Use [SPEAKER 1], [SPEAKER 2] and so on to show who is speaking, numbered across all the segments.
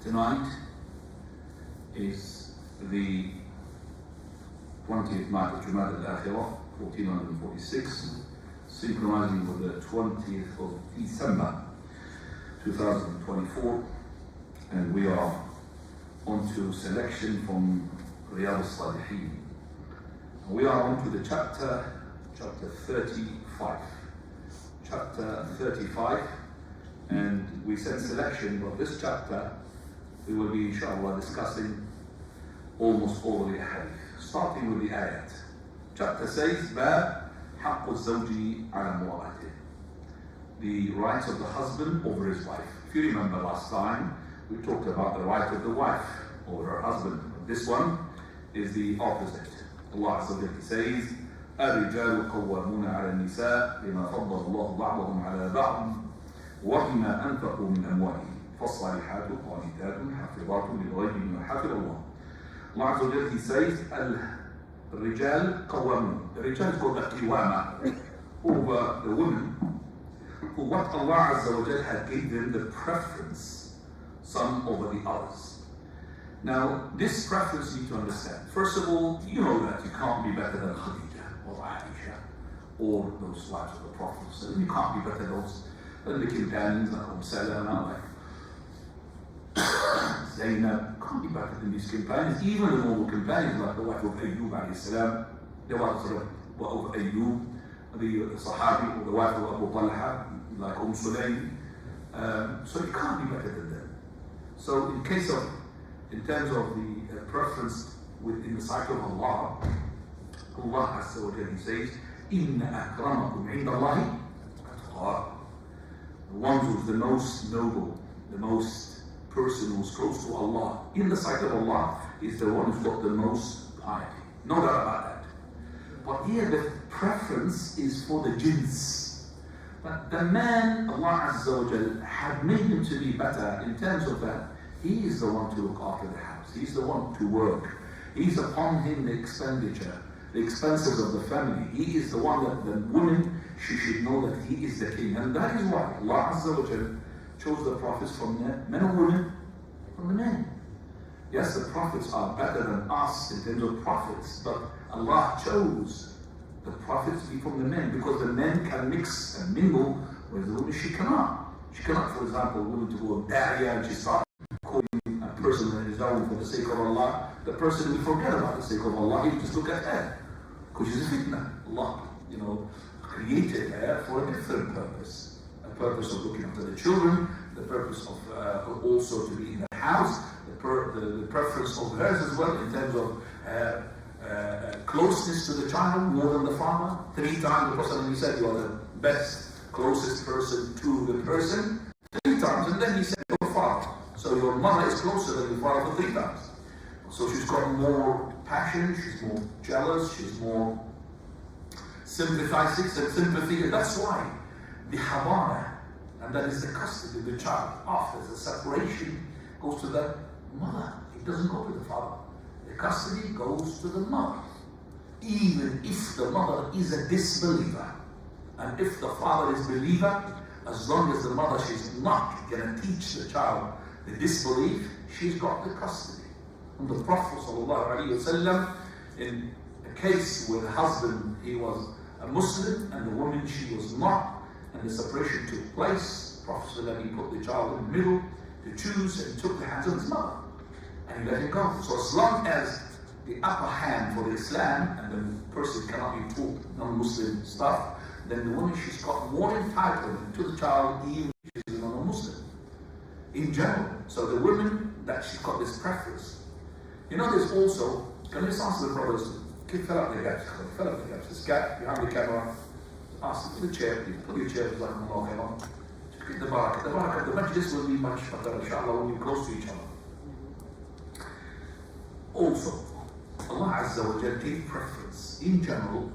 [SPEAKER 1] Tonight is the 20th night of Jumad al-Akhirah, 1446, synchronizing with the 20th of December 2024, and we are on to selection from Riyad Saalihin. We are on to the chapter 35. Chapter 35, and we said selection of this chapter. We will be inshallah discussing almost all of the Ahaadith, starting with the ayat. Chapter says, Bab حق الزوج على مراته, the rights of the husband over his wife. If you remember last time, we talked about the right of the wife over her husband. This one is the opposite. Allah Azza wa Jalla says, الرجال قوامون على النساء بما فضل الله بعضهم على بعض وبما أنفقوا من أموالهم فالصالحات قانتات حافظات للغيب بما حفظ الله. Allah Azza wa Jalla, He says, الرجال قوامون. The Rijal is called the Qiwama, over the women, for what Allah Azza wa Jalla had given them the preference, some over the others. Now, this preference you need to understand. First of all, you know that you can't be better than Khadija or Aisha or those wives of the Prophet. So you can't be better than the companions like Salama, like Zainab. You can't be better than these companions. Even the normal companions like the wife of Ayyub alayhi salam, the wife of Ayyub, the Sahabi, or the wife of Abu Talha, like Sulaim. So you can't be better than them. So in terms of the preference within the cycle of Allah, Allah Azza wa Jalla says, إِنَّ أَكْرَمَكُمْ عِنْدَ اللَّهِ أَتْقَاكُمْ. The one who's the most noble, the most person who's close to Allah in the sight of Allah is the one who's got the most piety. No doubt about that. But here the preference is for the jinns. But the man, Allah Azza wa Jalla had made him to be better in terms of that. He is the one to look after the house. He's the one to work. He's upon him the expenditure, the expenses of the family. He is the one that the woman, she should know that he is the king. And that is why Allah Azza wa Jalla chose the prophets from men and women, from the men. Yes, the prophets are better than us in terms of prophets, but Allah chose the prophets to be from the men because the men can mix and mingle with the women. She cannot. She cannot, for example, a woman to go to Daria and she starts calling a person on his own for the sake of Allah. The person will forget about the sake of Allah. He will just look at her because she's a fitna. Allah, created her for a different purpose. A purpose of looking after the children, the purpose of also to be in the house, the preference of hers as well in terms of closeness to the child more than the father. 3 times the Prophet said, you are the best, closest person to the person. 3 times, and then he said, your father. So your mother is closer than your father for 3 times. So she's got more passion, she's more jealous, she's more sympathizing and sympathy, and that's why the habana, and that is the custody of the child after the separation, goes to the mother. It doesn't go to the father. The custody goes to the mother. Even if the mother is a disbeliever, and if the father is a believer, as long as the mother, she's not going to teach the child the disbelief, she's got the custody. And the Prophet ﷺ, in a case where the husband, he was a Muslim and the woman, she was not, and the separation took place, the Prophet ﷺ, he put the child in the middle to choose, and he took the hands of his mother and he let him go. So as long as the upper hand for the Islam, and the person cannot be taught non-Muslim stuff, then the woman, she's got more entitlement to the child even if she's a non-Muslim in general. So the women, that she's got this preference. There's also, can you just ask the brothers to fill up the gaps? Fill up the gaps. This gap behind the camera. Ask them for the chair, please. Put your chair like Allah. Just get the barakah. The barakah, the majlis will be much better, inshallah, when you're close to each other. Also, Allah Azza wa Jalla gave preference in general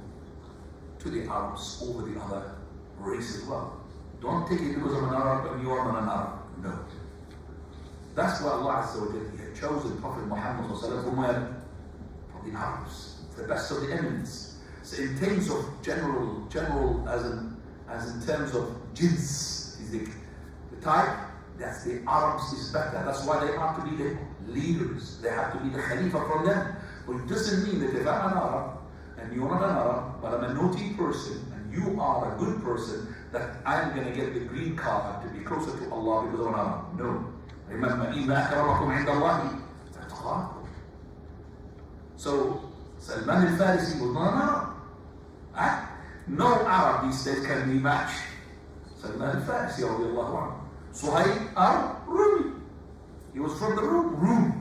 [SPEAKER 1] to the Arabs over the other race as well. Don't take it because I'm an Arab and you are not an Arab. No. That's why Allah Azza wa Jalla had chosen Prophet Muhammad from the Arabs, the best of the eminence. So in terms of general as in terms of jins, is the type, That's the Arabs is better. That's why they have to be the leaders. They have to be the Khalifa from them. But it doesn't mean that if I'm an Arab and you're not an Arab, but I'm a naughty person and you are a good person, that I'm going to get the green card to be closer to Allah because I'm an Arab. No. Remember, إِنَّ أَكْرَمَكُمْ عِنْدَ اللَّهِ أَتْقَاكُمْ. So, Salman al-Farisi was not an Arab. No Arab these days can be matched. Salman al-Farisi, radiallahu anhu. Suhaib, Arab, Rumi. He was from the Rumi.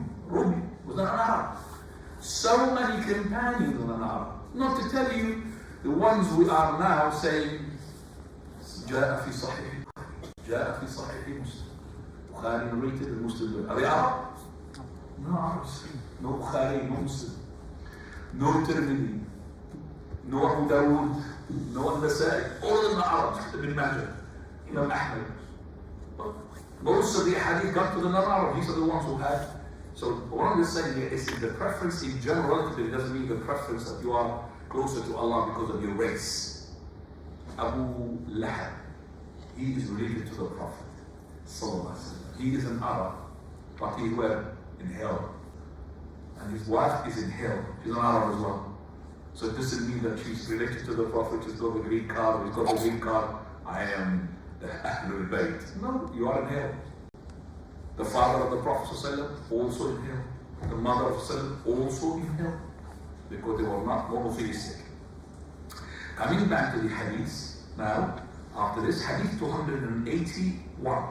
[SPEAKER 1] Was not an Arab. So many companions of an Arab. Not to tell you the ones we are now saying, جاء في صحيح مسلم. Bukhari narrated the Muslim. Are they Arab? No Arabs. No Bukhari, no Muslim. No Tirmidhi. No Abu Dawood. No An-Nasai. All of them are Arabs. Ibn Majah. Imam Ahmad. Most of the Ahaadith got to the non-Arab. These are the ones who had. So what I'm just saying here is the preference in general, it doesn't mean the preference that you are closer to Allah because of your race. Abu Lahab, he is related to the Prophet. He is an Arab, but he were in hell. And his wife is in hell. She's an Arab as well. So it doesn't mean that she's related to the Prophet, she's got the green card, he's got the green card. I am the Ahlul Bayt. No, you are in hell. The father of the Prophet ﷺ, also in hell. The mother of ﷺ, also in hell. Because they were not monotheistic. Coming back to the hadith, now, after this, hadith 281.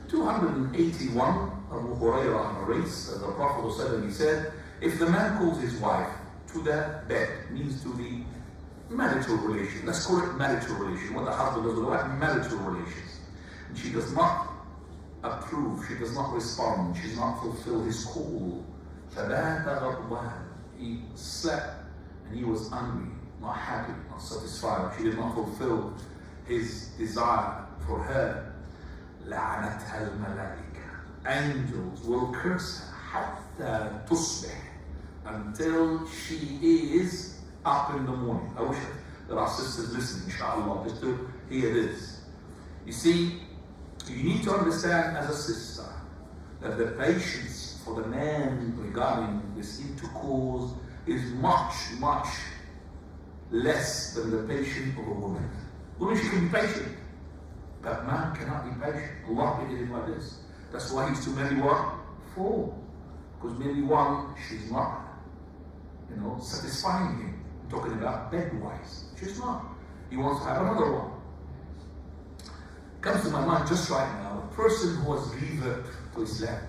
[SPEAKER 1] 281, Abu Hurairah narrates that the Prophet ﷺ, he said, if the man calls his wife to the bed, means to the marital relation, let's call it marital relation, what the husband does with the wife, marital relations. And she does not approve, she does not respond, she does not fulfill his call. He slept and he was angry, not happy, not satisfied. She did not fulfill his desire for her. لعنتها الملائكة. Angels will curse her حتى تصبح, until she is up in the morning. I wish that our sisters listening, inshallah, just to hear this. You see, you need to understand as a sister that the patience for the man regarding this intercourse is much, much less than the patience of a woman. Woman, she can be patient, but man cannot be patient. Allah made it like this. That's why he's to marry what? 4. Because maybe one, she's not, satisfying him. I'm talking about bed-wise. She's not. He wants to have another one. Comes to my mind just right now, a person who was revert to Islam.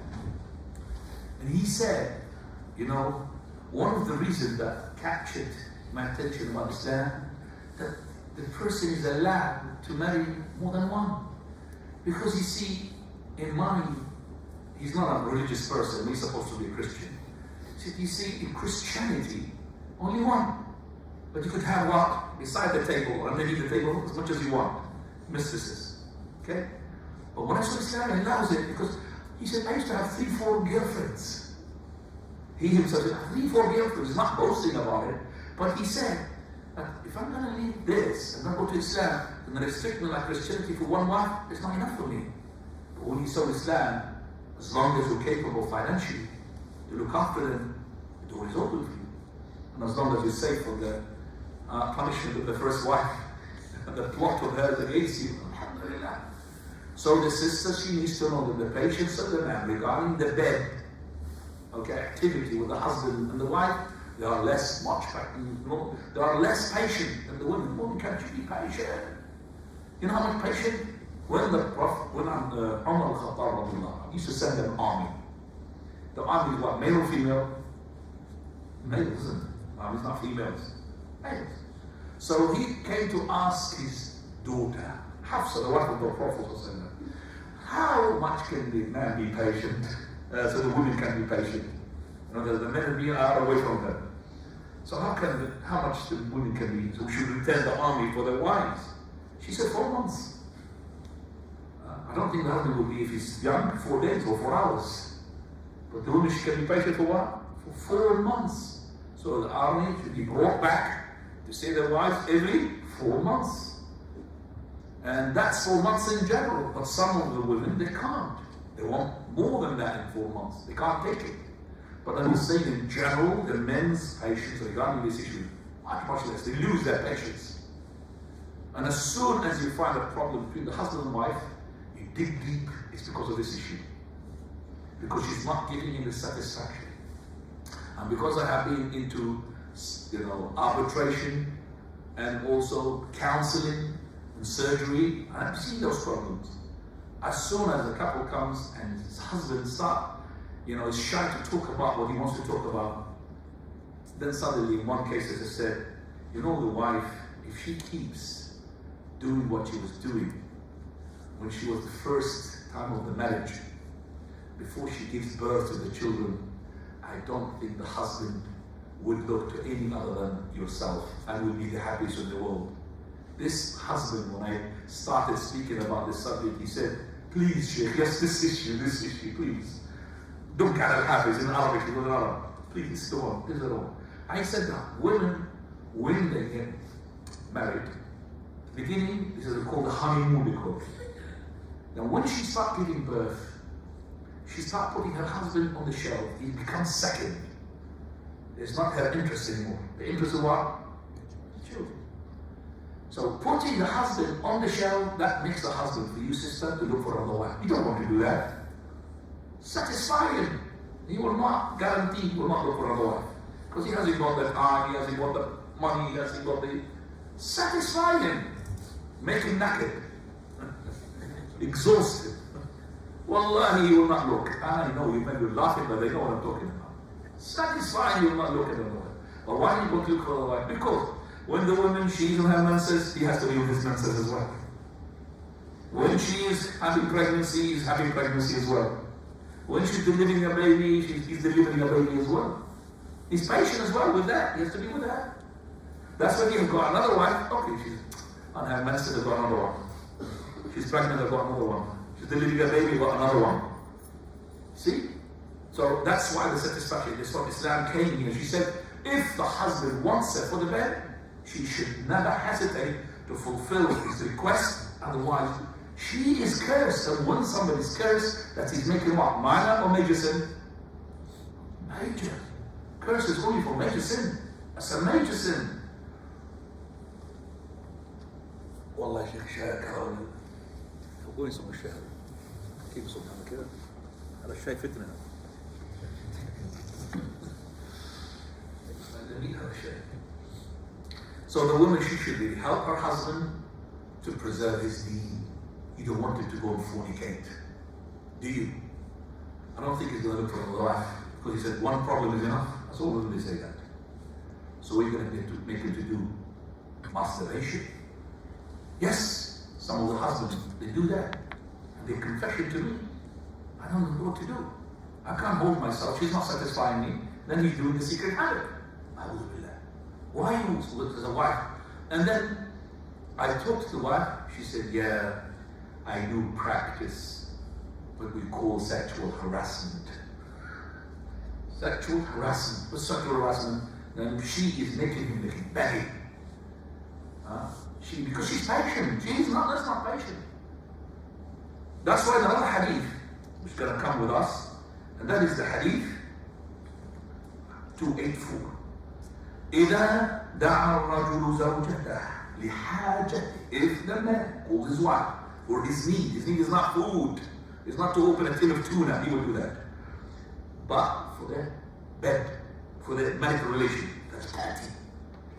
[SPEAKER 1] And he said, one of the reasons that captured my attention about Islam, that the person is allowed to marry more than one. Because you see, in mind, he's not a religious person, he's supposed to be a Christian. So you see, in Christianity, only one. But you could have what? Beside the table, underneath the table, as much as you want. Mistresses. Okay? But when I saw Islam, he allows it because he said, I used to have 3-4 girlfriends. He himself said, 3-4 girlfriends. He's not boasting about it. But he said, if I'm going to leave this and not go to Islam, and restrict me like Christianity for one wife, it's not enough for me. But when he saw Islam, as long as you're capable financially, you look after them, the door is open for you. And as long as you're safe from the punishment of the first wife, and the plot of her against you, alhamdulillah. So the sister, she needs to know that the patience of the man regarding the bed, activity with the husband and the wife, they are less patient than the women. Women, can't you be patient? You know how much patient? When the Prophet, Umar al-Khattab used to send an army. The army is what? Male or female? Male, isn't it? Army's not females. Males. So he came to ask his daughter, Hafsa, the wife of the Prophet, how much can the man be patient so the women can be patient? The men are being out away from her. So how much the women can be? So we should return the army for their wives. She said 4 months. I don't think the husband will be, if he's young, 4 days or 4 hours. But the woman, she can be patient for what? For 4 months. So the army should be brought back to see their wives every 4 months. And that's 4 months in general, but some of the women, they can't. They want more than that in 4 months. They can't take it. But I'm saying in general, the men's patience regarding this issue, much less. They lose their patience. And as soon as you find a problem between the husband and wife, you dig deep, it's because of this issue. Because she's not giving him the satisfaction. And because I have been into, arbitration and also counseling and surgery, I've seen those problems. As soon as the couple comes and his husband is shy to talk about what he wants to talk about, then suddenly in one case, as I said, the wife, if she keeps doing what she was doing when she was the first time of the marriage, before she gives birth to the children, I don't think the husband would look to any other than yourself and would be the happiest in the world. This husband, when I started speaking about this subject, he said, please, Shaykh, yes, this issue, please. Don't get al-hafiz in Arabic, please, go on, this is all. I said that women, when they get married, beginning, this is called the honeymoon because. Now when she starts giving birth, she starts putting her husband on the shelf. He becomes second. It's not her interest anymore. The interest of what? The children. So putting the husband on the shelf, that makes the husband, for you sister, to look for another wife. You don't want to do that. Satisfy him. He will not guarantee he will not look for another wife. Because he hasn't got the time, he hasn't got the money, he hasn't got the... Satisfy him. Make him naked. Exhausted. Wallahi, he will not look. I know you may be laughing, but they know what I'm talking about. Satisfying, he will not look at another wife. But why do you want to look for another wife? Because when the woman, she's in her menses, he has to be with his menses as well. When she is having pregnancy, he's having pregnancy as well. When she's delivering a baby, he's delivering a baby as well. He's patient as well with that. He has to be with that. That's when you've got another wife. Okay, she's on her menses, I've got another one. She's pregnant, I've got another one. She's delivering a baby, I've got another one. See? So that's why the satisfaction is what Islam came here. She said, if the husband wants her for the bed, she should never hesitate to fulfill his request. Otherwise, she is cursed. And when somebody's cursed, that he's making what? Minor or major sin? Major. Curse is only for major sin. That's a major sin. والله يا شيخ شاي كهرباء وين يسمى الشاي كيف سبحانه كذا هذا الشاي فتنة So the woman, she should really help her husband to preserve his deen. You don't want him to go and fornicate, do you? I don't think he's going to look for another wife because he said one problem is enough. That's all when they say that. So we're going to make him to do masturbation. Yes, some of the husbands, they do that. And they confess it to me. I don't know what to do. I can't hold myself. She's not satisfying me. Then he's doing the secret habit. I will do that. Why you look as a wife? And then I talked to the wife. She said, yeah, I do practice what we call sexual harassment. Sexual harassment. What's sexual harassment? Then she is making him look bad. Because she's patient. That's not patient. That's why another hadith is going to come with us, and that is the hadith 284. إذا دعا الرجل زوجته لحاجته. If the man calls his wife for his need is not food, it's not to open a tin of tuna, he will do that. But for the bed, for the marital relation, that's party.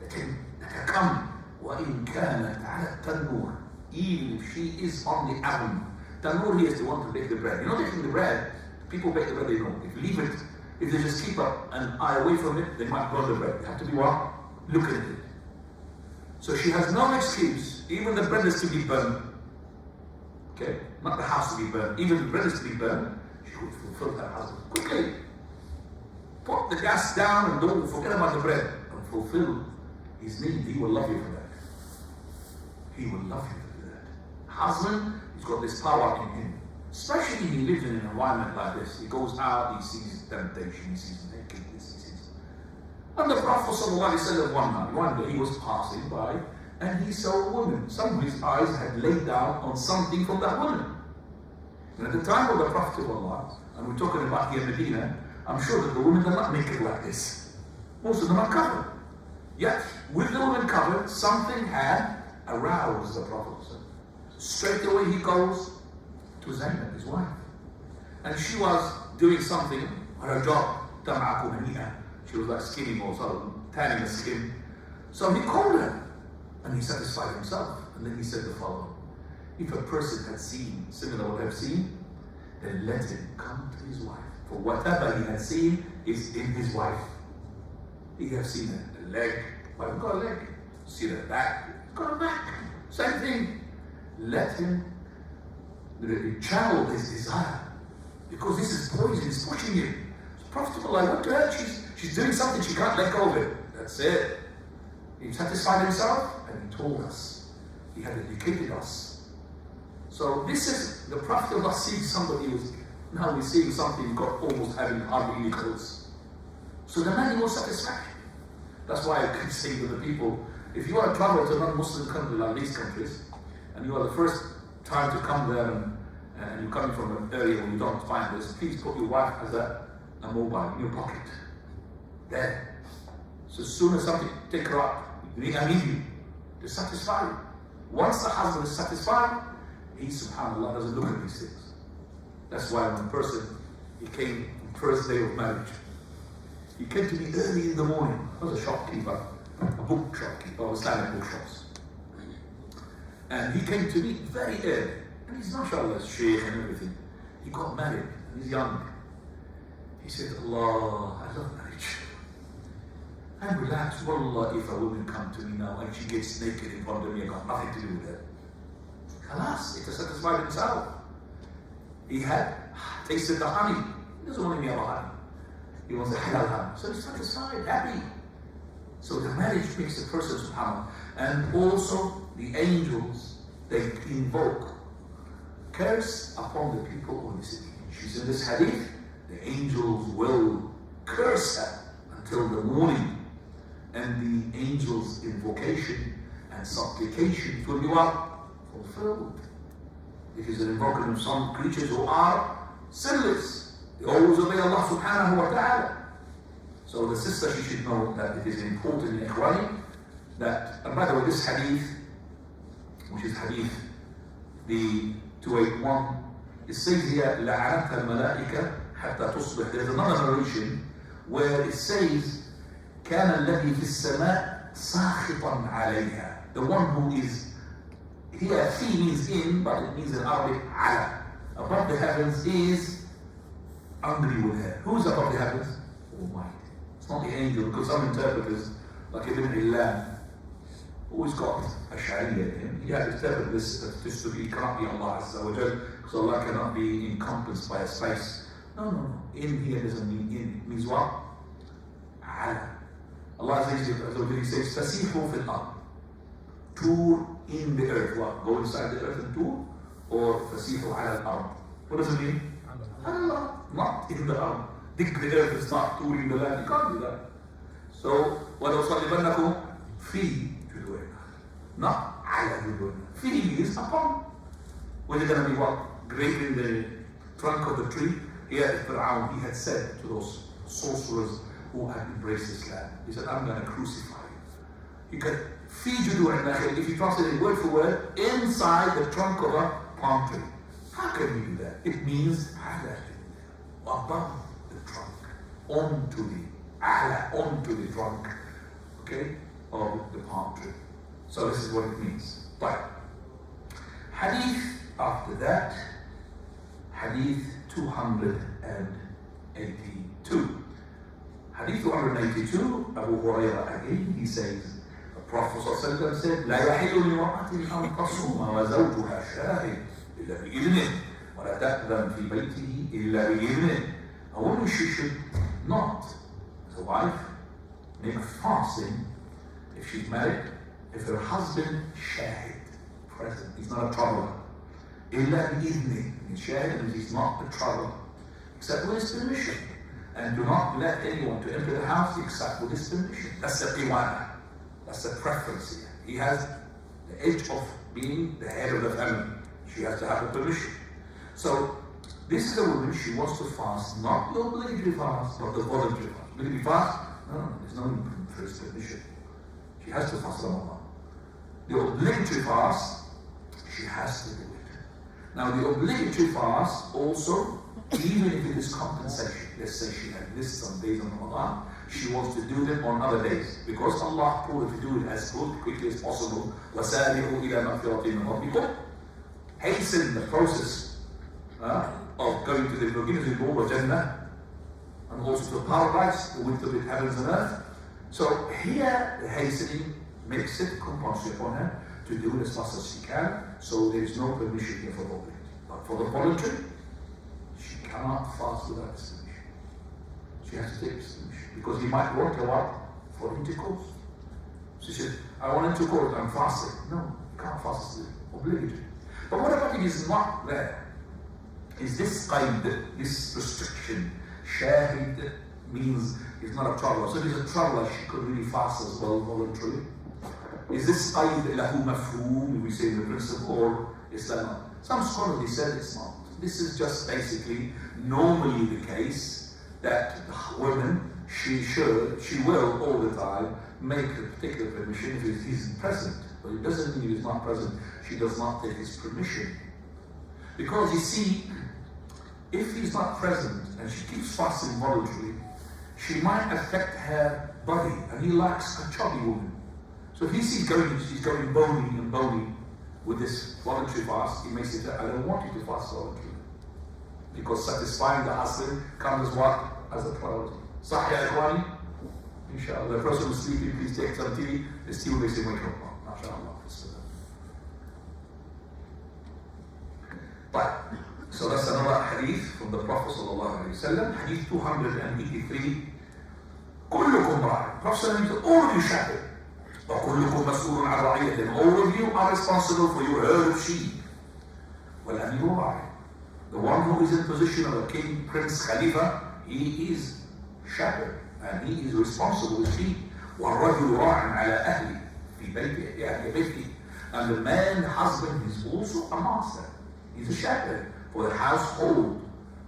[SPEAKER 1] Let her come. وإن كانت على التنور, even if she is on the oven. Tanur here is the one to bake the bread. You know, baking the bread, people bake the bread, they know. If you leave it, if they just keep an eye away from it, they might burn the bread. You have to be what? Looking at it. So she has no excuse. Even the bread is to be burned. Okay? Not the house to be burned. Even the bread is to be burned. She would fulfill her husband. Quickly! Put the gas down and don't forget about the bread. And fulfill his need. He will love you for that. He will love you for that. Husband, he's got this power in him. Especially if he lives in an environment like this. He goes out, he sees temptation, he sees nakedness, he sees... And the Prophet ﷺ one day he was passing by and he saw a woman. Some of his eyes had laid down on something from that woman. And at the time of the Prophet of Allah, and we're talking about here in Medina, I'm sure that the women are not naked like this. Most of them are covered. Yet, with the woman covered, something had aroused the Prophet. Straight away he goes to Zainab, his wife. And she was doing something, her job, she was like skinning or sort of tanning the skin. So he called her, and he satisfied himself. And then he said the following: if a person had seen similar to what I've seen, then let him come to his wife. For whatever he had seen is in his wife. He have seen a leg, but I've got a leg. See the back, got a back. Same thing. Let him channel his desire. Because this is poison, it's pushing you. It's profitable. I went to her, she's doing something, she can't let go of it. That's it. He satisfied himself and he told us. He had educated us. So this is the Prophet of Allah seeing somebody who's now he's seeing something got almost having hardly any clothes. So the man was satisfied. That's why I keep saying to the people, if you want to travel to a non-Muslim country like these countries, and you are the first time to come there and you're coming from an area where you don't find this, please put your wife as a mobile in your pocket. There. So as soon as something, take her up, immediately, to satisfy you. Once the husband is satisfied, he, subhanAllah, doesn't look at these things. That's why when a person, he came on the first day of marriage, he came to me early in the morning. I was a shopkeeper, a book shopkeeper, I was selling bookshops. And he came to me very early. And he's mashallah, Shaykh and everything. He got married, and he's young. He said, Allah, I love marriage. I'm relaxed. Wallah, if a woman come to me now and she gets naked in front of me, I got nothing to do with her. Khalas, it has satisfied himself. He had tasted the honey. He doesn't want any other honey. He wants the halal honey. So he's satisfied, happy. So the marriage makes the person subhanAllah. And also the angels, they invoke curse upon the people of the city. She's in this hadith, the angels will curse her until the morning. And the angels' invocation and supplication will be what? Fulfilled. It is an invocation of some creatures who are sinless. They always obey Allah subhanahu wa ta'ala. So the sister, she should know that it is important in Ikhwani that, and by the way, this hadith, which is hadith the 281, it says here, لَعَنَتْهَا الْمَلَائِكَةِ حَتَّى تُصْبِحْ. There's another narration where it says, كان الذي في السماء ساخطا عليها. The one who is here, fi means in, but it means in Arabic ala. Above the heavens is angry with her. Who's above the heavens? Almighty. It's not the angel, because some interpreters, like Ibn Illan, always got a Shariah in him. He had interpreted this to be, cannot be Allah Azza wa Jal, because Allah cannot be encompassed by a space. No. In here doesn't mean in. It means what? Ala. Allah says, فَسِيحُوا فِي الْأَرْضِ. Tour in the earth. What? Go inside the earth and tour? Or فَسِيحُوا عَلَى الْأَرْضِ. What does it mean? Allah. Not in the earth. Dig the earth is not touring the land. You can't do that. So, وَلَوْصَلِبَنَّكُمْ فِي جُدُوِنَا. Not عَلَى جُدُوِنَا. Fi is upon. Was it going to be what? Great in the trunk of the tree? Here, Fir'aun, he had said to those sorcerers who had embraced Islam, he said, I'm going to crucify you. You can feed you to an if you translate it word for word, inside the trunk of a palm tree. How can you do that? It means above the trunk, onto the trunk, okay, of the palm tree. So this is what it means. But hadith after that, hadith 282. Hadith 282, Abu Hurairah again, he says, the Prophet ﷺ said, لا يحل لامرأة أن تصوم وزوجها شاهد إلا بإذنه ولا تأذن في بيته إلا بإذنه. A woman, she should not, as a wife, make fasting if she's married, if her husband shahid, present, he's not a traveler. إلا بإذنه. Shahid means he's not a traveler, except with his permission. And do not let anyone to enter the house except with his permission. That's the qiwana. That's the preference here. He has the edge of being the head of the family. She has to have the permission. So this is a woman, she wants to fast, not the obligatory fast, but the voluntary fast. Obligatory fast? No, there's no first permission. She has to fast Ramadan. The obligatory fast, she has to do it. Now the obligatory fast also, even if it is compensation, let's say she had missed some days on Ramadan, she wants to do them on other days. Because Allah told her to do it as quickly as possible. وَسَارِعُوا إِلَى مَغْفِرَةٍ مِنْ رَبِّكُمْ. Hasten the process of going to the forgiveness of Allah, Jannah, and also to paradise, the width of the heavens and earth. So here, the hastening makes it compulsory upon her to do it as fast as she can. So there is no permission here for the obligatory. But for the voluntary, she cannot fast without this permission. She has to take this permission. Because he might want her what? For intercourse. She said, I want intercourse, I'm fasting. No, you can't fast, it's obligatory. But what about if it's not there? Is this qaid, this restriction, shahid, means he's not a traveler. So if he's a traveler, she could really fast as well voluntarily. Is this qaid lahu mafhoom, we say in the principle, or is that not? Some scholars said it's not. This is just basically normally the case that women, she will all the time make a particular permission if he's present. But it doesn't mean if he's not present, she does not take his permission. Because you see, if he's not present and she keeps fasting voluntarily, she might affect her body, and he likes a chubby woman. So if he sees she's going bony and bony with this voluntary fast, he may say, I don't want you to fast voluntarily. Because satisfying the husband comes as what? As a priority. Sahih ya ikhwani? Inshallah. The person who's sleeping, please take some tea. The tea will make him wake up. MashaAllah. But, so that's another hadith from the Prophet sallallahu alaihi wasallam. Hadith 283. كلكم راع. Prophet said, all of you shepherd. وكلكم مسؤول عن رعيته. All of you are responsible for your herd of sheep. والأمير راع. The one who is in position of a king, prince, khalifa, he is shepherd and he is responsible with sheep. والرجل راع على أهله في بيته يعني بيته. And the man, husband, is also a master. He's a shepherd for the household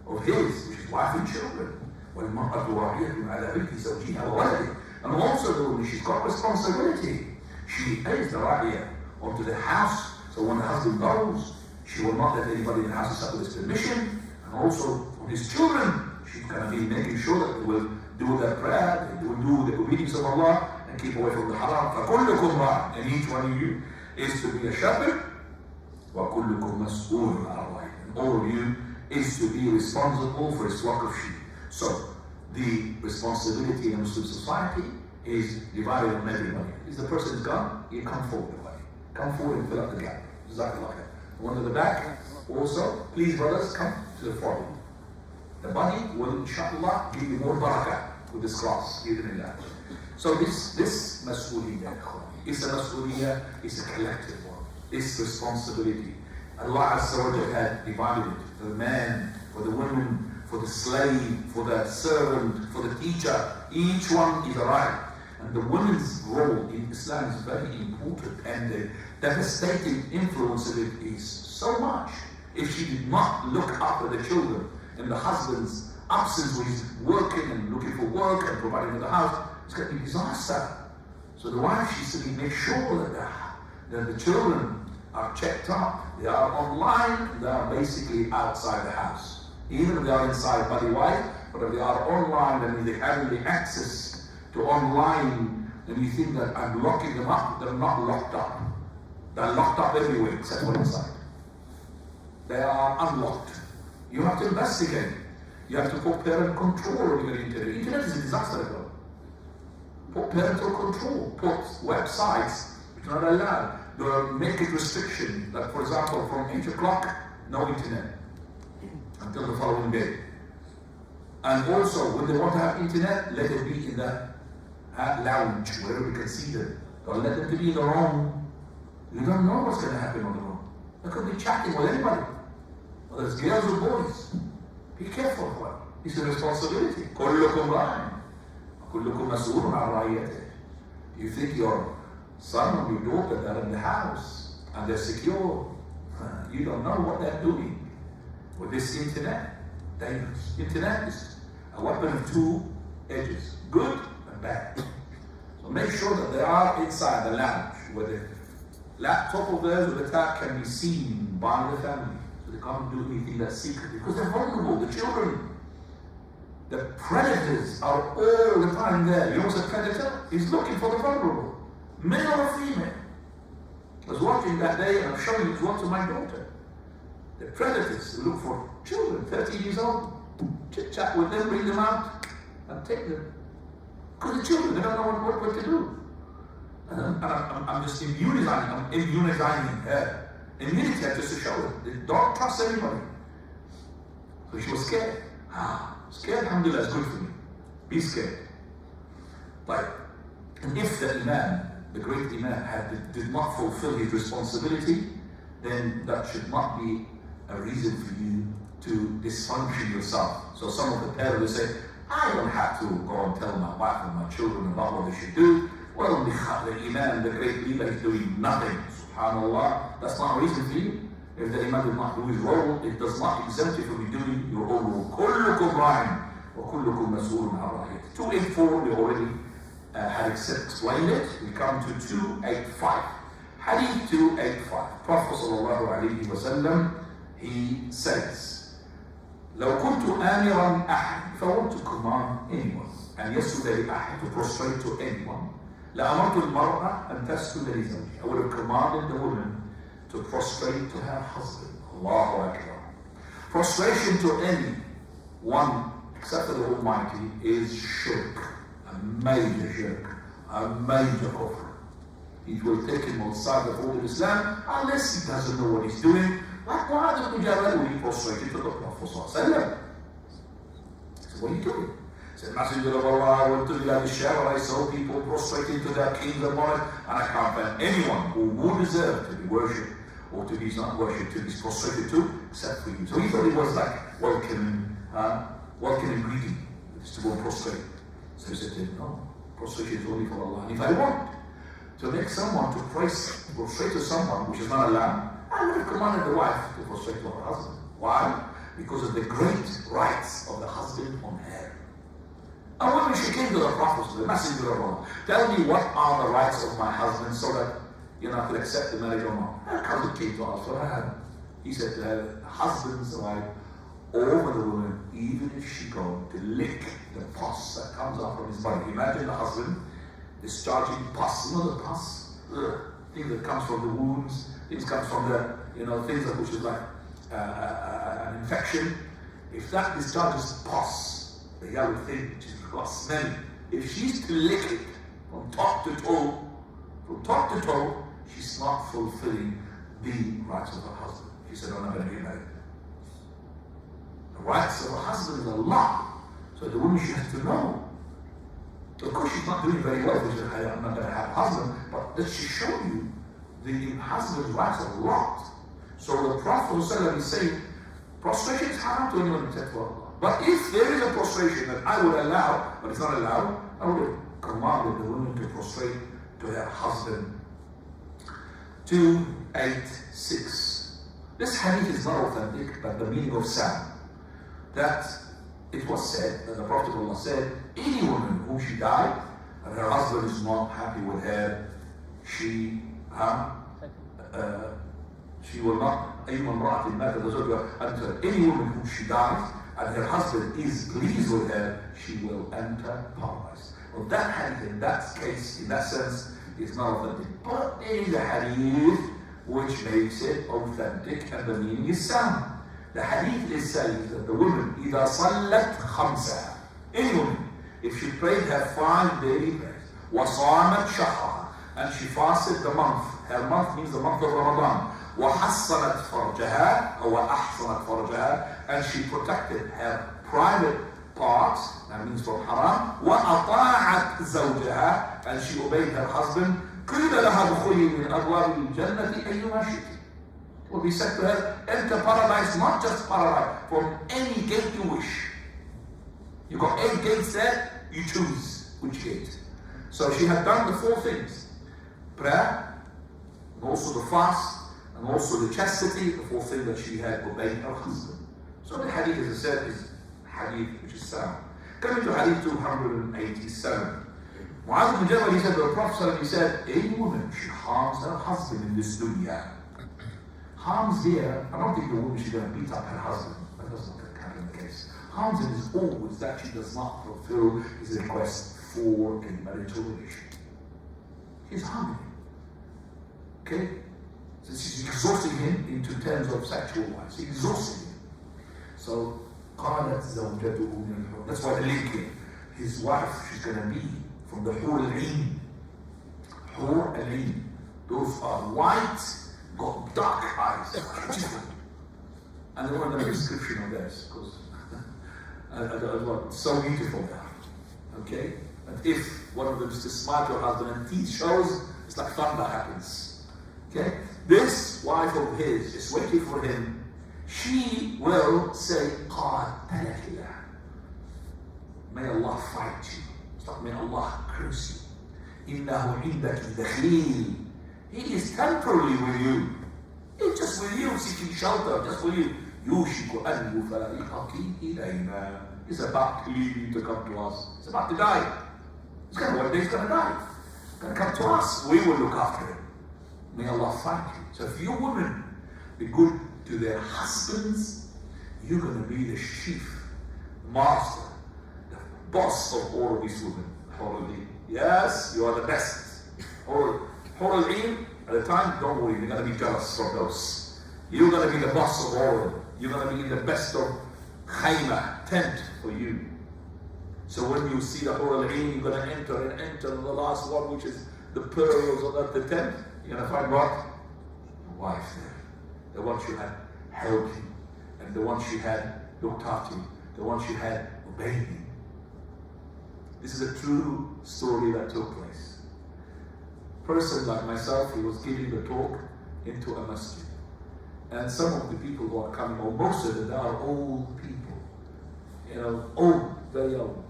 [SPEAKER 1] of his, which is wife and children. والمرأة راعية على بيت زوجها وولده. And also the woman, she's got responsibility. She is the ra'iyah onto the house. So when the husband goes, she will not let anybody in the house except with his permission. And also on his children, she's going to be making sure that they will do their prayer, they will do the obedience of Allah, and keep away from the haram. فَكُلُّكُمْ رَاعٍ. And each one of you is to be a shepherd. وَكُلُّكُمْ مَسْئُولٌ عَنْ رَعِيَّتِهِ. And all of you is to be responsible for his flock of sheep. So, the responsibility in a Muslim society is divided on everybody. If the person is gone, you come forward. Come forward and fill up the gap. Jazakallah. One at the back, also, please brothers, come to the front. The body will, inshallah, give you more barakah with this cross. So this mas'uliyah is a mas'uliyah, is a collective one. It's responsibility. Allah Azza wa Jalla had divided it for the man, for the woman, for the slave, for the servant, for the teacher. Each one is a right. And the woman's role in Islam is very important, and the devastating influence of it is so much. If she did not look after the children and the husband's absence when he's working and looking for work and providing for the house, it's going to be disaster. So the wife, she's to make sure that the children are checked up, they are online, they are basically outside the house. Even if they are inside by the wife, but if they are online, then they have the access to online, then you think that I'm locking them up. They're not locked up. They're locked up everywhere except for inside. They are unlocked. You have to investigate. You have to put parent control over your internet. The internet is a disaster, though. Put parental control. Put websites which are not allowed. Make it restriction. Like, for example, from 8 o'clock, no internet until the following day. And also, when they want to have internet, let it be in the lounge, wherever we can see them. Don't let them to be in the room. You don't know what's going to happen on the room. They could be chatting with anybody. Whether it's girls or boys. Be careful of what. It's a responsibility. كلكم راع. كلكم مسؤول عن رعيته. You think your son or your daughter, they're in the house and they're secure. You don't know what they're doing with this internet. Dangerous. Internet is a weapon of two edges, good and bad. So make sure that they are inside the lounge where the laptop of theirs or the tab can be seen by the family. So they can't do anything that's secret because they're vulnerable, the children. The predators are all the time there. You know what's a predator? He's looking for the vulnerable. Male or female. I was watching that day and I'm showing it to my daughter. The predators look for children, 13 years old. Chit chat with them, bring them out and take them. Because the children, they don't know what to do. And I'm just immunizing her. Immunity just to show her. Don't trust anybody. So she was scared. Scared, alhamdulillah, is good for me. Be scared. Like, and if the Imam, the great Imam, did not fulfill his responsibility, then that should not be a reason for you to dysfunction yourself. So some of the parents will say, I don't have to go and tell my wife and my children about what they should do. Well, the Imam, the great leader, is doing nothing. SubhanAllah, that's not a reason for you. If the Imam did not do his role, it does not exempt you from doing your own role. كلكم راع وكلكم مسؤول عن رعيته. 284, we already had explained it. We come to 285. Hadith 285. Prophet sallallahu alayhi wa sallam, he says, لو كنت آمرا أحد, if I want to command anyone, and yesterday أحد, to prostrate to anyone, لأمرت المرأة أن تسجد لزوجها. I would have commanded the woman to prostrate to her husband. Allahu Akbar. Prostration to anyone except for the Almighty is shirk, a major shirk, a major kufr. It will take him outside the fold of Islam unless he doesn't know what he's doing. Like Mu'adh ibn Jabal, when he prostrated to the Prophet ﷺ. So what are you doing? He said, Messenger of Allah, I went to the Shah and I saw people prostrating to their kings and monarchs, and I can't find anyone who would deserve to be worshipped or to be not worshipped, to be prostrated to, except for you. So he thought it was like welcoming greeting, just to go prostrate. So he said, no, prostration is only for Allah. And if I want to make someone to prostrate to someone which is not allowed, I would have commanded the wife to prostrate to her husband. Why? Because of the great rights of the husband on her. And when she came to the Prophet, the Messenger of Allah, tell me what are the rights of my husband so that I could accept the marriage or not. Her cousin came to ask for her hand. He said to her, the husband's right over the woman, even if she go to lick the pus that comes out from his body. Imagine the husband discharging pus, the pus, thing that comes from the wounds, things comes from the, things that which is like an infection. If that discharges pus, the yellow thing which is got smelly, if she's to lick it from top to toe, she's not fulfilling the rights of her husband. She said, I'm not going to get married. The rights of her husband is a lot. So the woman, she has to know. Of course, she's not doing very well. She said, hey, I'm not going to have a husband. But does she show you the husband's rights are a lot? So the Prophet is saying, prostration is haram to anyone except for Allah. But if there is a prostration that I would allow, but it's not allowed, I would have commanded the woman to prostrate to her husband. 286. This hadith is not authentic, but the meaning of sound. That it was said, that the Prophet said, any woman whom she died, and her husband is not happy with her, she will not, any woman whom she dies, and her husband is pleased with her, she will enter paradise. Well, that hadith, in that case, in that sense, is not authentic. But there is a hadith which makes it authentic, and the meaning is sound. The hadith is saying that the woman, إِذَا صَلَّتْ خَمْسَهَا, any woman, if she prayed her 5 daily prayers, وَصَامَتْ شَهْرًا, and she fasted the month, her month means the month of Ramadan, وَحَصَّنَتْ فَرْجَهَا, or وَأَحْصَنَتْ فَرْجَهَا, and she protected her private parts, that means from haram, وَأَطَاعَتْ زَوْجَهَا, and she obeyed her husband, قِيلَ لَهَا دُخُولِي مِنْ أَبْوَابِ الْجَنَّةِ أَيُّمَا شِئْتِ. Will be said to her, enter paradise, not just paradise, from any gate you wish. You've got 8 gates there, you choose which gate. So she had done the 4 things. prayer, and also the fast, and also the chastity, the fourth thing that she had obeyed her husband. So the hadith, as I said, is hadith which is sound. Coming to hadith 287. Mu'adh ibn Jabal, he said to the Prophet, he said, any woman, she harms her husband in this dunya. Harms here, I don't think the woman should go and beat up her husband. That doesn't kind of the case. Harms him is always that she does not fulfill his request for a marital relation. She's harming him. Okay? So she's exhausting him into terms of sexual life. She's exhausting him. So, that's why the link here. His wife, she's going to be from the Hur al-Ain. Hur al-Ain. Those are white, got dark eyes. And they want a description of theirs, because it's so beautiful there. Okay? And if one of them is to smile to her husband and teeth shows, it's like thunder happens. Okay? This wife of his is waiting for him. She will say, قاتلك. May Allah fight you. It's like, may Allah curse you. إنه عندك دخيل. He is temporarily with you. He's just with you, seeking shelter, just with you. يوشك أن يفارقك إلينا. He's about to leave you to come to us. He's about to die. One day he's going to die. He's going to come to us. We will look after him. May Allah fight you. So if you women be good to their husbands, you're going to be the chief, the master, the boss of all of these women. Yes, you are the best. Or at the time, don't worry, you're going to be jealous of those. You're going to be the boss of all of them. You're going to be the best of khayma, tent for you. So when you see the Hur al-Ain, you're going to enter the last one, which is the pearls of the tent. You're going to find what? The wife there. The one she had helped him, and the one she had looked after him, the one she had obeyed him. This is a true story that took place. A person like myself, he was giving the talk into a masjid. And some of the people who are coming, or most of them, they are old people. Old, very old.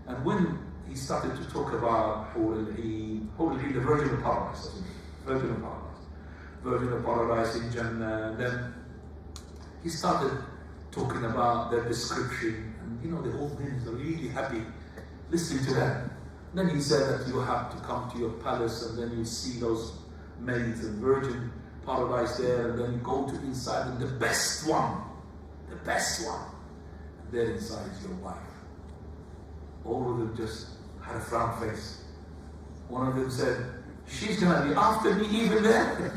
[SPEAKER 1] And when he started to talk about Hur al-Ain, the Virgin of Paradise, Virgin of Paradise. Virgin of Paradise in Jannah. Then he started talking about their description, and the old men are really happy listening to that. Then he said that you have to come to your palace, and then you see those maids and Virgin Paradise there, and then you go to inside, and the best one, and there inside is your wife. All of them just had a frown face. One of them said, she's going to be after me even there.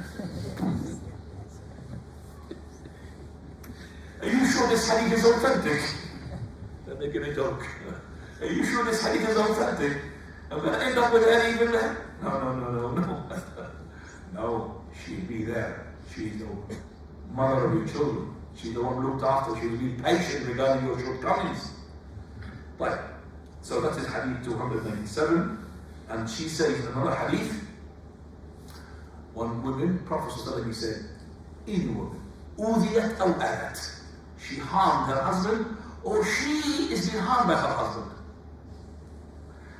[SPEAKER 1] Are you sure this hadith is authentic? They're making a joke. Are you sure this hadith is authentic? I'm going to end up with her even there? No. No, she'll be there. She's the mother of your children. She's the one who looked after. She'll be patient regarding your shortcomings. Right. So that is hadith 297. And she says in another hadith, one woman, Prophet ﷺ said, any woman, أُوذِيَتْ أَوْ أَذَتْ, she harmed her husband, or she is being harmed by her husband.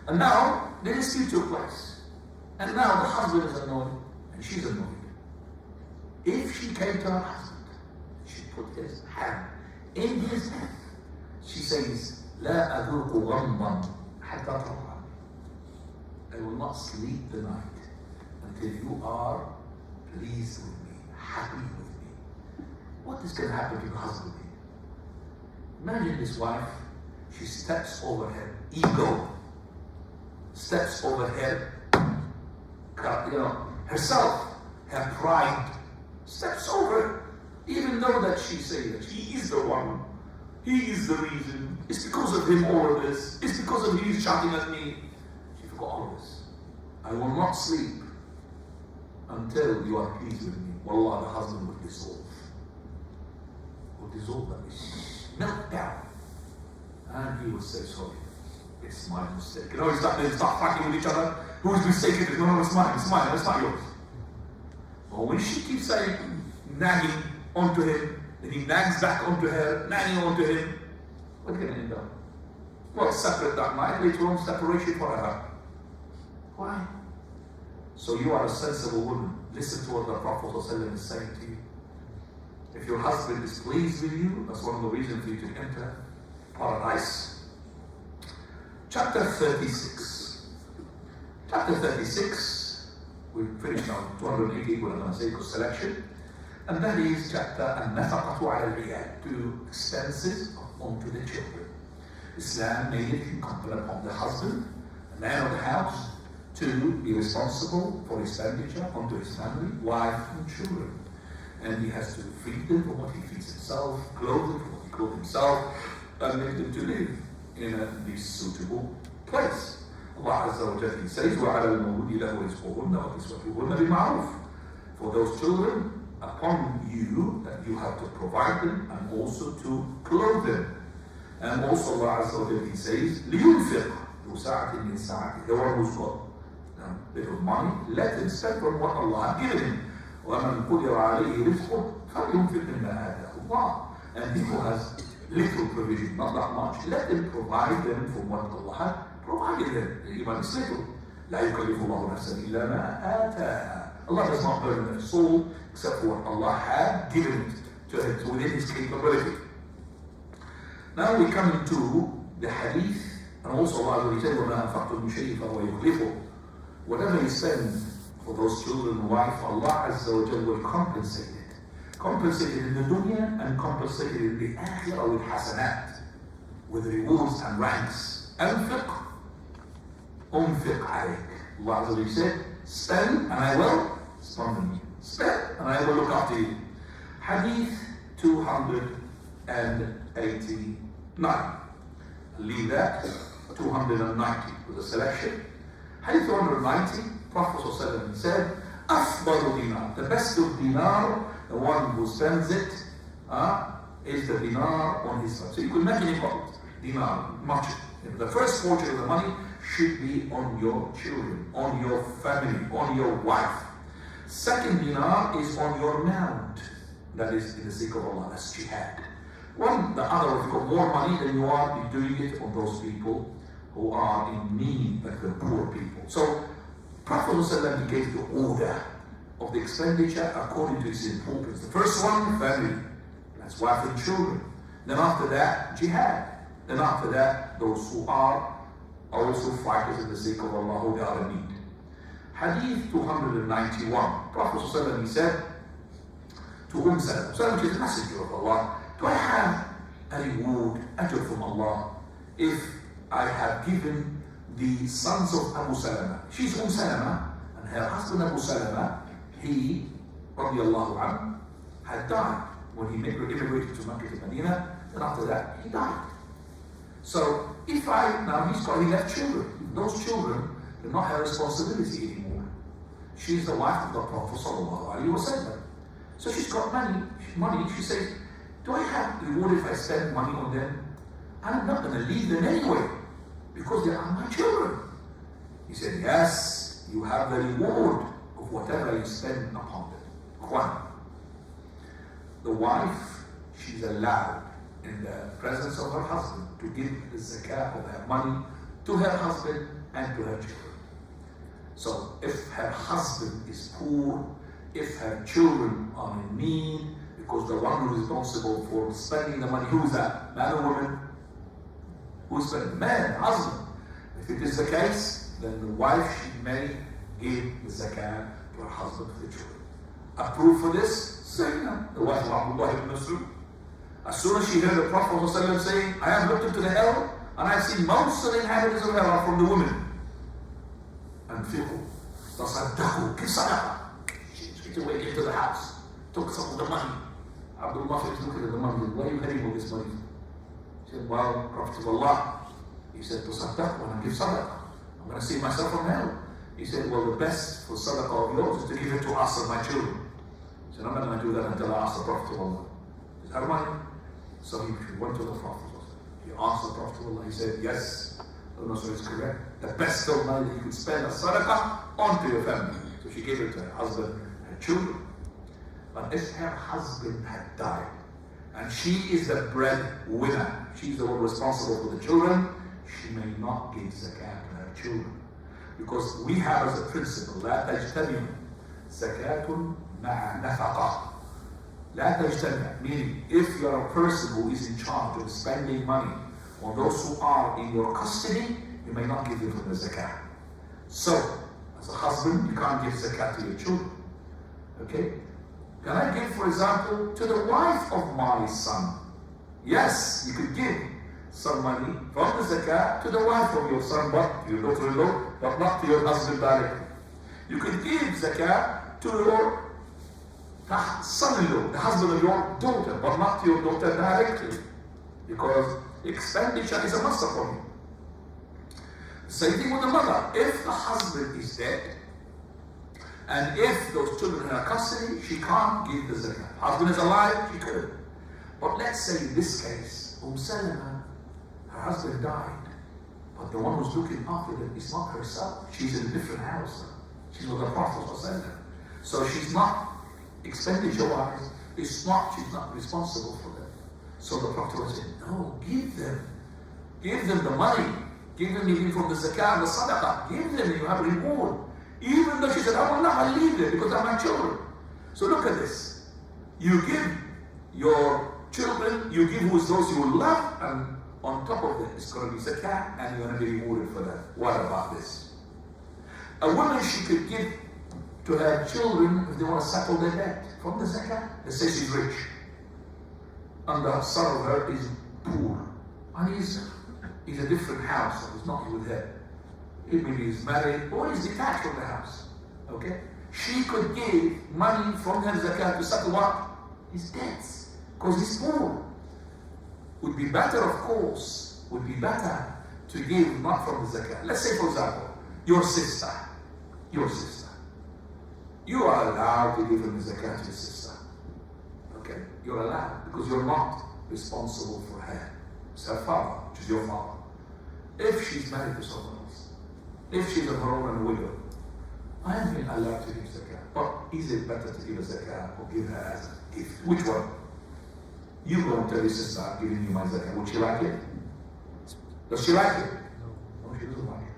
[SPEAKER 1] And now, the dispute took place. And now the husband is annoyed, and she's annoyed. If she came to her husband, she put his hand in his hand. She says, لَا أَذُوقُ غَمًّا حَتَّى تَرْضَى. I will not sleep the night until you are pleased with me, happy with me. What is going to happen to your husband? Imagine this wife, she steps over her ego, steps over her, herself, her pride, steps over, even though that she says that he is the one, he is the reason, it's because of him all of this, it's because of him shouting at me. She forgot all of this. I will not sleep until you are pleased with me. Wallah, the husband will dissolve. That is melt down. And he will say, sorry, it's my mistake. They start fighting with each other. Whose mistake is it? No, it's mine, it's not yours. But when she keeps saying, nagging onto him, then he nags back onto her, nagging onto him, what's going to end up? Well, separate that night, later on, separation forever. Why? So you are a sensible woman. Listen to what the Prophet ﷺ is saying to you. If your husband is pleased with you, that's one of the reasons for you to enter paradise. Chapter 36. Chapter 36, we've finished now 280, we're going to say selection. And that is chapter An-Nafaqatu ala Riyad, to expenses onto the children. Islam made it incumbent upon the husband, the man of the house, to be responsible for expenditure onto his family, wife, and children. And he has to feed them for what he feeds himself, clothe them for what he clothes himself, and make them to live in a suitable place. Allah Azza wa Jalla says, وَعَلَى الْمَوْلُودِ لَهُ رِزْقُهُنَّ وَكِسْوَتُهُنَّ بِالْمَعْرُوفِ. For those children, upon you, that you have to provide them and also to clothe them. And also Allah Azza wa Jalla says, لِيُنْفِقْ ذُو سَعَةٍ مِنْ سَعَةِهِ. The one who's got a bit of money, let him spend from what Allah has given him. وَمَنْ قُدِرَ عَلَيْهِ رِزْقُهُ فَلْيُنْفِقْ مِمَّا آتَاهُ اللَّهُ. And he who has little provision, not that much, let them provide them from what Allah has provided them. Even it's little. لَا يُكَلِّفُ اللَّهُ نَفْسًا إِلَّا مَا آتَاهَا. Allah does not burden their soul except for what Allah had given it to it within His capability. Now we come into the hadith, and also Allah said, وَمَا أَنفَقْتُم مِّن شَيْءٍ فَهُوَ يُخْلِفُهُ. Whatever you spend for those children and wife, Allah Azza wa Jalla will compensate it. Compensate it in the dunya and compensate it in the akhirah with hasanat, with rewards and ranks. أنفق عليك. Allah Azza wa Jalla said, spend and I will spend on you. Spend and I will look after you. Hadith 289. Leave that. 290 with a selection. Hadith 290, Prophet ﷺ said, أفضل dinar, the best of dinar, the one who spends it, is the dinar on his son. So you could imagine it about dinar, much. The first portion of the money should be on your children, on your family, on your wife. Second dinar is on your mount, that is in the sake of Allah, that's jihad. The other, if you've got more money than you are, you're doing it on those people who are in need, like the poor people. So Prophet ﷺ gave the order of the expenditure according to its importance. The first one, family, that's wife and children. Then after that, jihad. Then after that, those who are also fighters in the sake of Allah who are in need. Hadith 291. Prophet ﷺ said to Salama, which is the messenger of Allah, do I have a reward, ajr from Allah, if I have given the sons of Abu Salama? She's Salama, and her husband Abu Salama, he, radiallahu anhu, had died when he immigrated to Makkah to Medina, and after that he died. So if he left children. Those children do not have responsibility anymore. She's the wife of the Prophet sallallahu alaihi wasallam. So she's got money. She says, do I have reward if I spend money on them? I'm not going to leave them anyway, because they are my children. He said, yes, you have the reward of whatever you spend upon them. One, the wife, she's allowed in the presence of her husband to give the zakah of her money to her husband and to her children. So if her husband is poor, if her children are in need, because the one who is responsible for spending the money, who is that? Man or woman? Who is spending? Man, husband. If it is the case, then the wife, she may give the zakah to her husband for the children. A proof for this? Zainab, the wife of Abdullah ibn Mas'ud. As soon as she heard the Prophet ﷺ saying, I have looked into the hell, and I have seen most of the inhabitants of hell are from the women. And people, tasaddaqu, give sadaqah. She straight away into the house, took some of the money. Abdullah was looking at the money, where are you heading with this money? He said, well, Prophet of Allah, he said, tasaddaq, when I give sadaqah, I'm going to save myself from hell. He said, well, the best for sadaqah of yours is to give it to us and my children. He said, I'm not going to do that until I ask the Prophet of Allah. He said, how money? So he went to the Prophet. He asked the Prophet of Allah. He said, yes, no, so it's correct. The best of money that you could spend as sadaqah onto your family. So she gave it to her husband and her children. But if her husband had died, and she is the breadwinner, she's the one responsible for the children, she may not give zakah to her children. Because we have as a principle, لا تجتمع زكاة مع نفقة. لا تجتمع, meaning if you are a person who is in charge of spending money on those who are in your custody, you may not give them from the zakah. So, as a husband, you can't give zakah to your children. Okay? Can I give, for example, to the wife of my son? Yes, you could give some money from the zakah to the wife of your son, but to your daughter-in-law, but not to your husband directly. You could give zakah to your son-in-law, the husband of your daughter, but not to your daughter directly, because expenditure is a must upon you. Same thing with the mother. If the husband is dead, and if those children are in custody, she can't give the zakah. Husband is alive, she could. But let's say in this case, Salama, her husband died, but the one who's looking after them is not herself. She's in a different house. She's with the Prophet. So she's not, expenditure-wise, she's not responsible for them. So the Prophet said, no, give them. Give them the money. Give them even from the zakah and the sadaqah. Give them, you have a reward. Even though she said, I will not leave them because I'm my children. So look at this. You give your children, you give those you love, and on top of it, it's going to be zakah, and you're going to be rewarded for that. What about this? A woman, she could give to her children if they want to settle their debt from the zakah. They say she's rich, and the son of her is poor, and he's a different house, so he's not with her. Maybe he's married or he's detached from the house. Okay? She could give money from her zakah to settle what? His debts. Because he's poor. Would be better, of course, would be better to give not from the zakah. Let's say, for example, your sister. You are allowed to give from the zakah to your sister. Okay? You're allowed because you're not responsible for her. It's her father, which is your father. If she's married to someone else, if she's a married and a widow, I am being allowed to give zakah. But is it better to give a zakah or give her as a gift? Which one? You go and tell your sister, I'm giving you my zakah. Would she like it? Does she like it? No, she doesn't like it.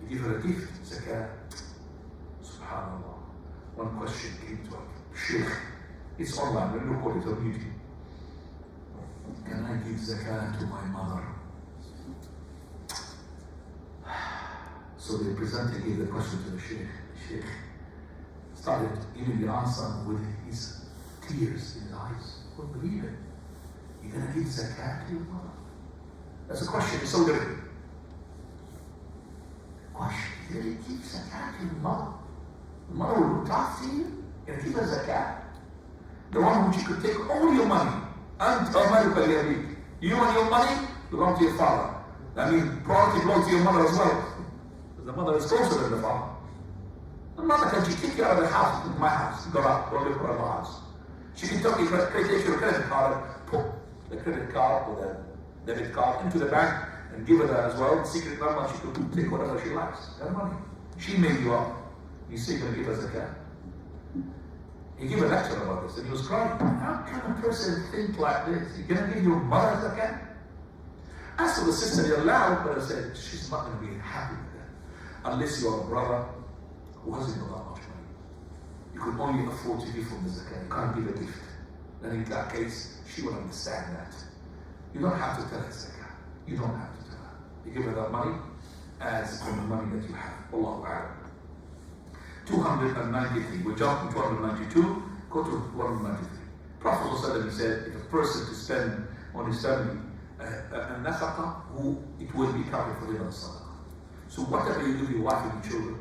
[SPEAKER 1] You give her a gift, zakah. Subhanallah. One question came to her. Shaykh, it's online, let me record it on YouTube. Can I give zakah to my mother? So they gave the question to the Shaykh. The Shaykh started giving the answer with his tears in his eyes. Couldn't believe it. You're going to give zakat to your mother? That's a question, it's so different. Question, you're going to give zakat to your mother? The mother will look after you? You're going to give her zakat? The one which you could take all your money. You and your money belong to your father. That means property belongs to your mother as well. The mother is closer than the father. The mother can she kick you out of the house, my house, go out, go live for our house. She can take your credit card, put the credit card or the debit card into the bank and give her that as well. Secret number, she can take whatever she likes. That money. She made you up. You say you're going to give us a cat. He gave a lecture about this and he was crying. How can a person think like this? You're going to give your mother a cat? As for the sister, you're allowed, but I said she's not going to be happy with that. Unless you're a brother who hasn't got that much money. You can only afford to give from the zakah. You can't give a gift. Then in that case, she will understand that. You don't have to tell her zakah. You don't have to tell her. You give her that money as from the money that you have. Allahu Akbar. 293. We jump to 292, go to 193. Prophet said, if a person to spend on his family a nafaqah, it will be counted for him as sadaqah. So whatever you give your wife and your children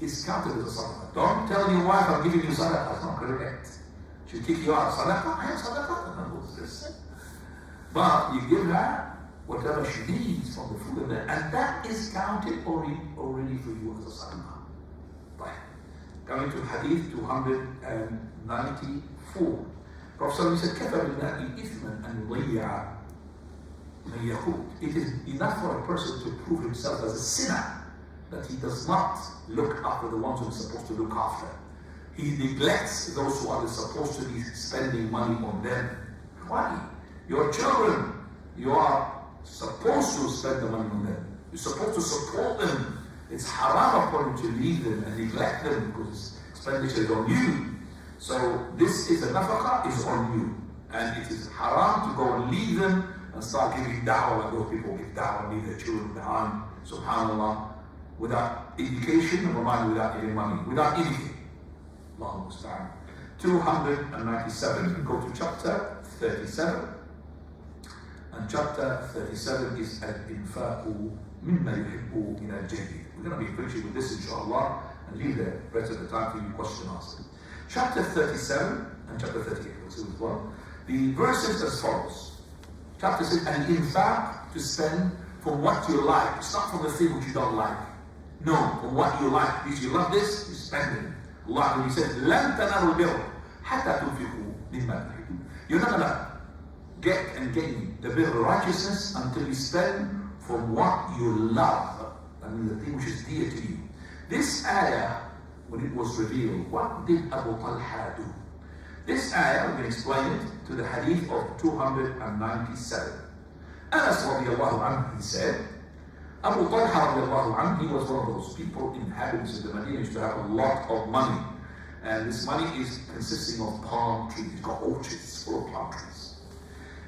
[SPEAKER 1] is counted as a sadaqah. Don't tell your wife, I'm giving you sadaqah. That's not correct. She'll kick you out. Sadaqah? I have sadaqah. What's this? But you give her whatever she needs from the food and that is counted already for you as a sadaqah. Right. Coming to Hadith 294. Prophet said, كَفَى بِالْمَاءِ إِثْمًا أَنْ يُضَيِّعَ مَنْ يَقُوتُ. It is enough for a person to prove himself as a sinner that he does not look after the ones who are supposed to look after. He neglects those who are supposed to be spending money on them. Why? Your children, you are supposed to spend the money on them. You're supposed to support them It's haram upon you to leave them and neglect them because expenditure is on you. So this is a nafaqah, is on you. And it is haram to go and leave them and start giving da'wah like those people give da'wah and leave their children behind, subhanAllah, without education, never mind without any money, without anything. Allahu musta'an. 297, go to chapter 37. And chapter 37 is Al-Infaqu Mimma Yuhibbu Min Al-Jayyid. We're going to be finishing with this inshallah and leave the rest of the time for you question and answer. Chapter 37 and chapter 38, we'll see as well. The verses as follows. Chapter says, and in fact, to spend from what you like. It's not from the thing which you don't like. No, from what you like. If you love this, you spend it. Allah, when He says, لَن تَنَالُوا الْبِرَّ حَتَّى تُنْفِقُوا مِمَّا تُحِبُّونَ. You're not going to get and gain the bit of righteousness until you spend from what you love. I mean, the thing which is dear to you. This ayah, when it was revealed, what did Abu Talha do? This ayah, we can explain it to the hadith of 297. Anas radiallahu anhu, he said, Abu Talha radiallahu anhu, he was one of those people, inhabitants of the Medina, used to have a lot of money. And this money is consisting of palm trees. He's got orchards full of palm trees.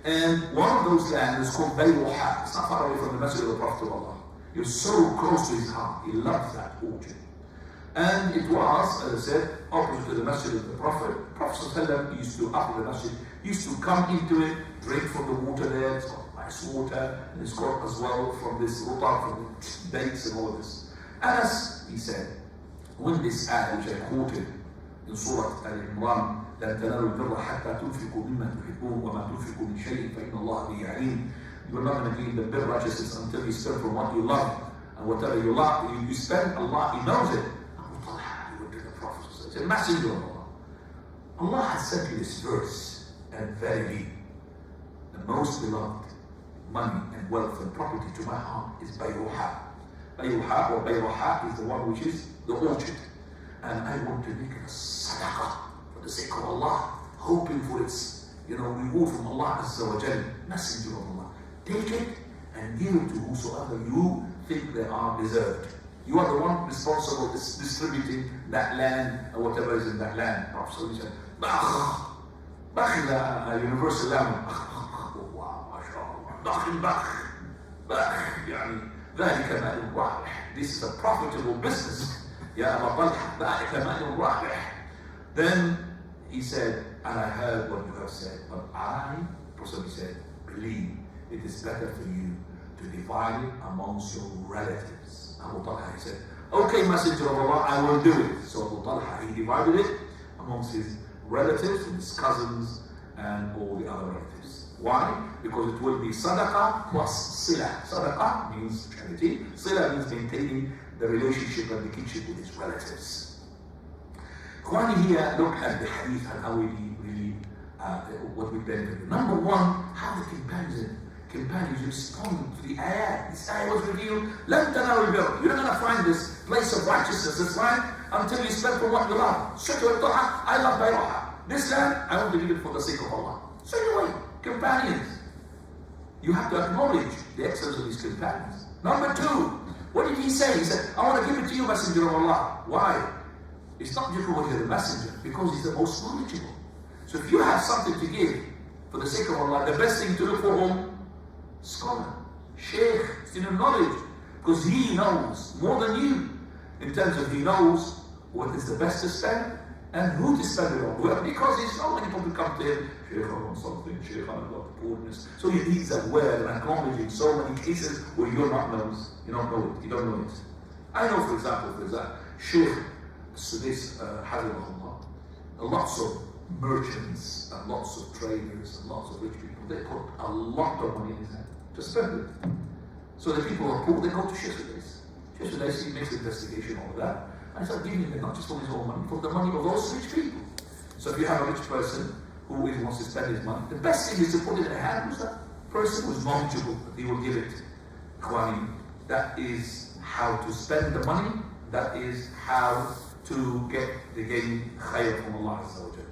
[SPEAKER 1] And one of those lands is called Bayruha. It's not far away from the Masjid of the Prophet of Allah. It was so close to his heart. He loved that orchard. And it was, as I said, opposite to the Masjid of the Prophet. Prophet ﷺ used to, after the Masjid, used to come into it, drink from the water there. It's got nice water, and it's got as well from this rutab, from the dates and all this. Anas, he said, when this ayah which I quoted in Surah Al-Imran, لَن تَنَالُوا الْبِرَّ حَتَّى تُنْفِقُوا مِمَّا تُحِبُّونَ وَمَا تُنْفِقُوا مِنْ شَيْءٍ فَإِنَّ اللَّهَ بِهِ عَلِيمٌ. You're not going to gain the bir righteousness until you spend from what you love. And whatever you love, you spend, Allah, He knows it. He went to the Prophet. It's a messenger of Allah. Allah has sent you this verse, and verily, the most beloved money and wealth and property to my heart is Bayruha. Bayruha or Bayruha is the one which is the orchard. And I want to make it a sadaqah for the sake of Allah, hoping for its reward from Allah Azza wa Jal, messenger of Allah. Take it and give it to whosoever you think they are deserved. You are the one responsible for distributing that land and whatever is in that land. Prophet said, Bakh is a universal language. Wow, mashallah. Bakh, yani, ذلك مال رابح. This is a profitable business. Ya Abu Talha, ذلك مال رابح. Then he said, and I heard what you have said, but I, Prophet said, believe it is better for you to divide it amongst your relatives. Abu Talha, he said, okay, Messenger of Allah, I will do it. So Abu Talha, he divided it amongst his relatives, his cousins, and all the other relatives. Why? Because it will be sadaqah plus sila. Sadaqah means charity. Sila means maintaining the relationship and the kinship with his relatives. Kwani here, look at the hadith and how we really, what we benefit. Number one, how the companions responded to the ayah. This ayah was revealed. لَن تَنَالُوا الْبِرَّ. You're not going to find this place of righteousness, this land, until you spend from what you love. Straight away, I love Bayruha. This land, I want to give it for the sake of Allah. Straight away, companions. You have to acknowledge the excellence of these companions. Number two, what did he say? He said, I want to give it to you, Messenger of Allah. Why? It's not just because you're the messenger, because he's the most knowledgeable. So if you have something to give for the sake of Allah, the best thing to look for whom? Scholar, Shaykh, student of knowledge, because he knows more than you in terms of he knows what is the best to spend and who to spend it on. Well, because there's so many people come to him, Shaykh, I want something, Shaykh, I got poorness. So he's aware and acknowledging so many cases where you don't know it. You don't know it. I know, for example, Shaykh Sudais Hafidhahullah, lots of merchants and lots of traders and lots of rich people, they put a lot of money in his hand to spend it. So the people who are poor, they go to Shaykh Sudais. Shaykh Sudais, he makes the investigation over that and start giving them not just for his own money, for the money of those rich people. So if you have a rich person who really wants to spend his money, the best thing is to put it in the hand of that person who is knowledgeable, he will give it. That is how to spend the money, that is how to get the gain khayr from Allah Azza wa Jalla.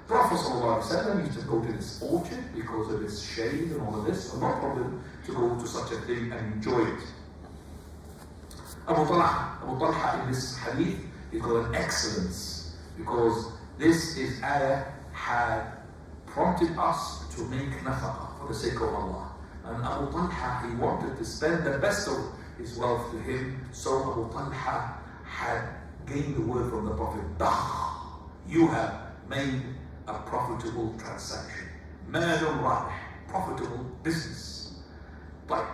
[SPEAKER 1] Prophet ﷺ used to go to this orchard because of its shade and all of this, so no problem to go to such a thing and enjoy it. Abu Talha in this hadith is got an excellence, because this is ayah had prompted us to make nafaqah for the sake of Allah. And Abu Talha, he wanted to spend the best of his wealth to him, so Abu Talha had gained the word from the Prophet, you have made a profitable transaction. Malun rabih, profitable business. But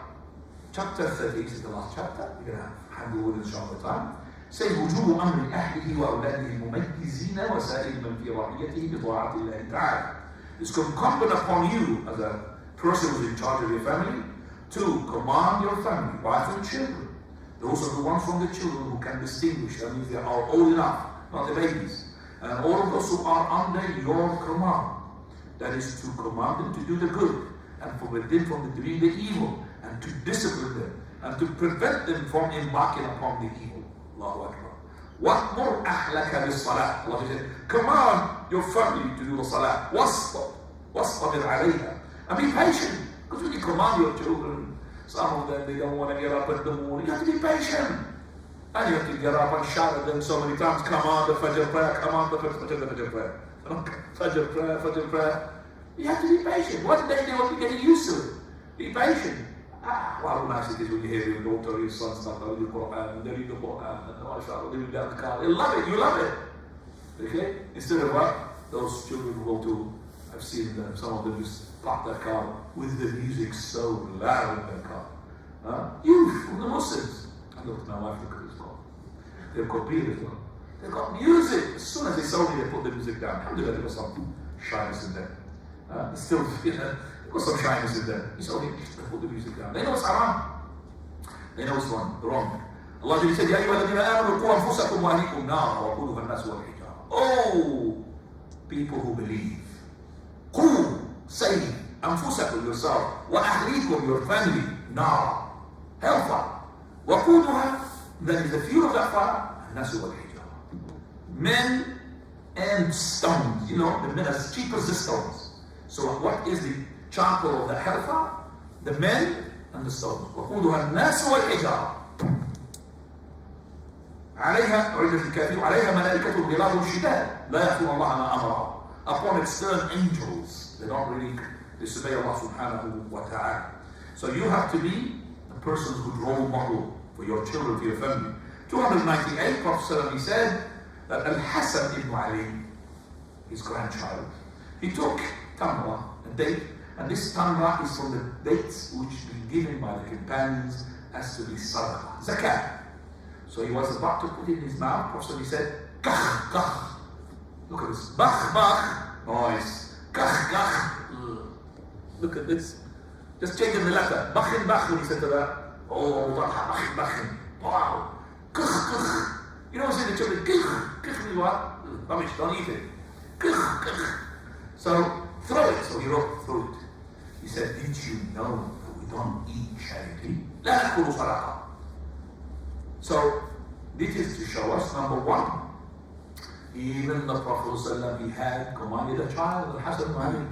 [SPEAKER 1] chapter 30 is the last chapter. We're going to handle with inshallah time. Say وجوب أمر أهله وأولاده المميزين وسائر من في رعيته بطاعة الله تعالى. It's incumbent upon you as a person who's in charge of your family to command your family, wife and children. Those are the ones from the children who can distinguish. That means they are old enough, not the babies. And all of those who are under your command. That is to command them to do the good and forbid them from doing the evil, and to discipline them and to prevent them from embarking upon the evil. Allahu Akbar. وَأْمُرْ أَهْلَكَ بِالصَّلَاةِ. Allah said, command your family to do the salah. وَاصْطَبِرْ عَلَيْهَا. And be patient. Because when you command your children, some of them, they don't want to get up in the morning. You have to be patient. And you have to get up and shout at them so many times, command the Fajr prayer, command the Fajr prayer. Fajr prayer. You have to be patient. One day they will be getting used to it. Be patient. How nice it is when you hear your daughter or your son start to read the Quran, and they read the Quran, and mashallah, they read the Adhkar. They love it, you love it. Okay? Instead of what? Those children who go to, I've seen them, some of them just park their car with the music so loud in their car. Youth from the Muslims. I looked at my wife, look at this car. They've got beer as well. They've got music. As soon as they saw me, they put the music down. Alhamdulillah, there was some shyness in there. Still, there was some shyness in there. He saw me, they put the music down. They know it's haram. They know it's wrong. Allah said, يَا أَيُّهَا الَّذِينَ آمَنُوا قُوا أَنفُسَكُمْ وَأَهْلِيكُمْ نَارًا وَقُودُهَا النَّاسُ وَالْحِجَارَةُ. Oh, people who believe. قُوا, say, أَنفُسَكُمْ, yourself, وَأَهْلِيكُمْ, your family, نَارًا, hellfire. وَقُودُهَا, that is the fuel of that fire, النَّاسُ وَالْحِجَارَةُ. Men and stones. You know, the men as cheap as the stones. So what is the charcoal of the hellfire? The men and the stones. وَقُودُهَا النَّاسُ وَالْحِجَارَةُ. عليها عدة الكافرين عليها ملائكة غلاظ شداد لا يعصون الله ما أمرهم. Upon its stern angels, they don't really disobey Allah subhanahu wa ta'ala. So you have to be a person who's role model for your children, for your family. 298, Prophet he said that Al-Hasan ibn Ali, his grandchild, he took tamra, a date, and this tamra is from the dates which be given by the companions as to be sadaqah, zakat. So he was about to put it in his mouth. Prophet he said, kach, kach. Look at this. Bach, bach. Noise. Kach, kach. Look at this. Just changing the letter. Bachin, bach, when he said to that. Oh, bachin, bachin. Wow. Kach, kach. You know what's in the children? Kach, kach means what? Rubbish, don't eat it. Kach, kach. So, throw it. So he wrote, throw it. He said, did you know that we don't eat charity? لا نأكل صدقة. So, this is to show us, number one, even the Prophet ﷺ, he had commanded a child, Al-Hasan ibn Ali,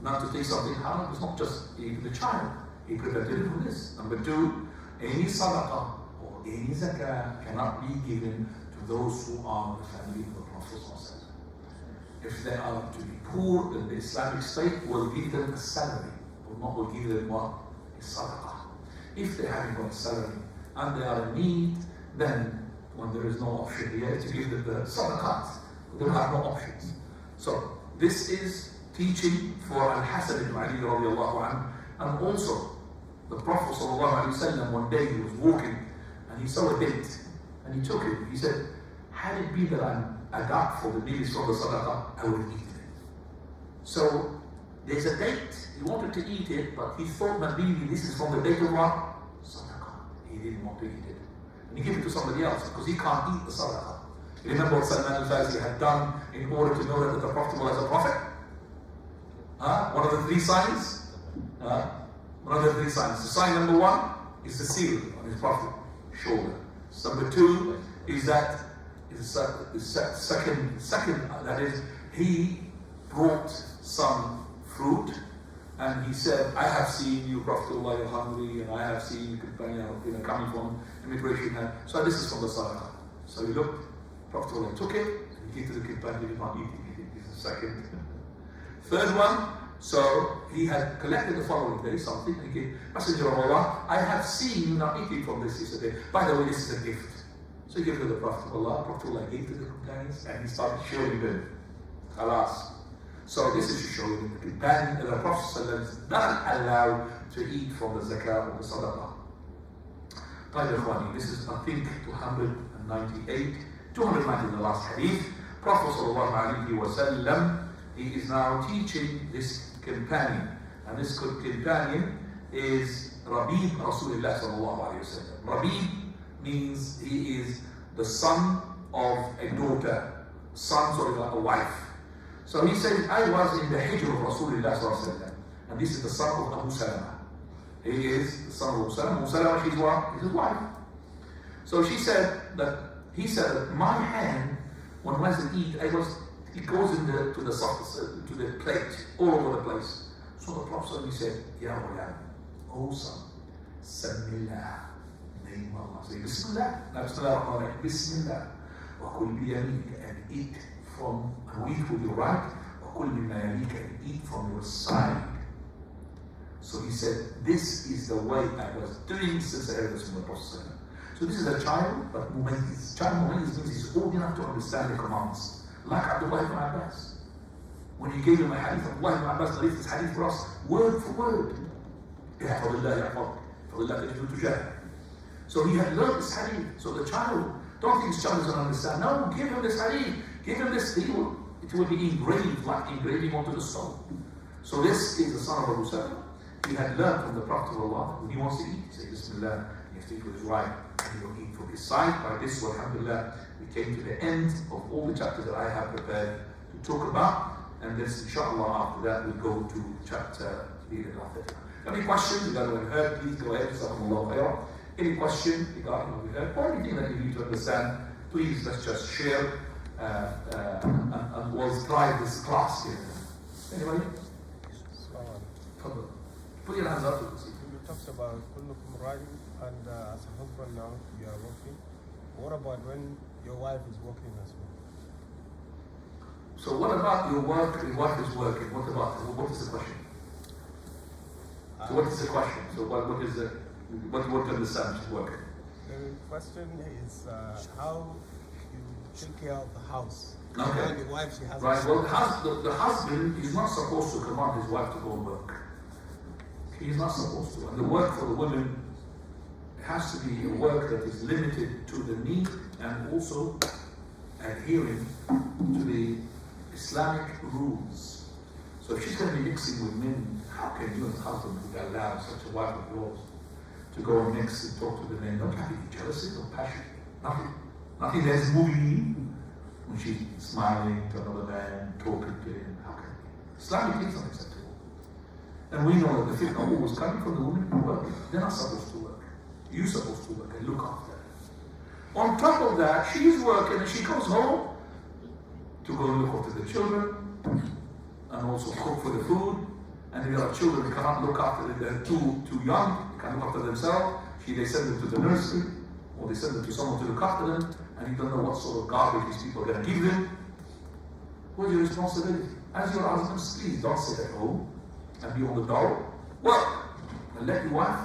[SPEAKER 1] not to take something haram. It's not just even the child. He prevented it from this. Number two, any sadaqah or any zakah cannot be given to those who are the family of the Prophet ﷺ. If they are to be poor, then the Islamic State will give them a salary, will give them what? A sadaqah. If they haven't got a salary, and they are in need, then when there is no option here to give them the sadaqat, they will have no options. So this is teaching for Al-Hasan ibn Ali radiallahu anhu, and also the Prophet sallallahu alaihi wasallam, one day he was walking and he saw a date and he took it. He said, had it been that I got for the meals from the sadaqah, I would have eaten it. So there's a date, he wanted to eat it, but he thought that maybe this is from the date of what? He didn't want to eat it. And he gave it to somebody else because he can't eat the sadaqah. You remember what Salman al-Farisi had done in order to know that the Prophet was a prophet? One of the three signs? One of the three signs. The sign number one is the seal on his Prophet shoulder. Number two is that second, that is, he brought some fruit and he said, I have seen you, Prophet Allah, you're hungry, and I have seen you, companion, coming from immigration. So this is from the sadaqah. So he looked, Prophet Allah took it, and he gave to the companion, he did not eat it. He's the second. Third one, so he had collected the following day something, and he gave, Messenger of Allah, I have seen you not eating from this yesterday. By the way, this is a gift. So he gave it to the Prophet of Allah, Prophet Allah gave it to the companions, and he started showing them. Alas. So this is to show you that the companion, the Prophet is not allowed to eat from the zakah or the sadaqah. This is, I think, 298, 290 in the last hadith. Prophet sallallahu alaihi wasallam, he is now teaching this companion, and this companion is Rabib Rasulullah sallallahu alaihi wasallam. Rabib means he is the son of a daughter, son sort of a wife. So he says, I was in the hijr of Rasulullah sallallahu alaihi wasallam, and this is the son of Abu Salama. He is the son of Abu Salama. Abu Salama, she's what? Is his wife. So she said that, he said that my hand, when I was to eat, it goes to the plate, all over the place. So the Prophet he said, Ya Ghulam, oh son, Samillah, name Allah. Say Bismillah. Bismillah, Bismillah. Wa kul biyaminika, and eat from, and eat with your right, wa kul mimma yalika, and eat from your side. So he said, this is the way I was doing since I heard this from the Prophet. So this is a child, but mumayyiz. Child mumayyiz means he's old enough to understand the commands. Like Abdullah ibn Abbas. When he gave him a hadith, Abdullah ibn Abbas narrated this hadith for us, word for word. So he had learned this hadith. So the child, don't think this child doesn't understand. No, give him this hadith. Give him this deal. It will be engraved, like engraving onto the stone. So this is the son of Abu Salama. He had learned from the Prophet of Allah, when he wants to eat, he says Bismillah, he has to eat with his right, and he will eat from his side. By this, alhamdulillah, we came to the end of all the chapters that I have prepared to talk about, and then inshallah after that we'll go to chapter 3 and after that. Any questions regarding what we heard, please go ahead. Any question regarding what we heard, or anything that you need to understand, please let's just share and we'll drive this class here. Anybody? Put your hands up.
[SPEAKER 2] You talked about kullukum ra'in, and as a husband now you are working. What about when your wife is working as well?
[SPEAKER 1] So what about your work? Your wife is working. What is the question? So what is the question? So what is the what do you understand she's working?
[SPEAKER 2] The question is how you take care of the house.
[SPEAKER 1] Okay.
[SPEAKER 2] The wife, she has
[SPEAKER 1] right. Well, the husband is not supposed to command his wife to go and work. He's not supposed to. And the work for the women has to be a work that is limited to the need and also adhering to the Islamic rules. So if she's going to be mixing with men, how can you as a husband would allow such a wife of yours to go and mix and talk to the men? Don't have any jealousy, no passion, nothing. Nothing that's moving when she's smiling to another man, talking to him. How can Islamic is unacceptable. And we know that the fitna always coming from the women who work. They're not supposed to work. You're supposed to work and look after her. On top of that, she's working and she comes home to go and look after the children and also cook for the food. And if there are children who cannot look after them, they're too young, they can't look after themselves, they send them to the nursery or they send them to someone to look after them, and you don't know what sort of garbage these people are going to give them. What's your responsibility? As your husbands, please don't sit at home and be on the dole. Work and let your wife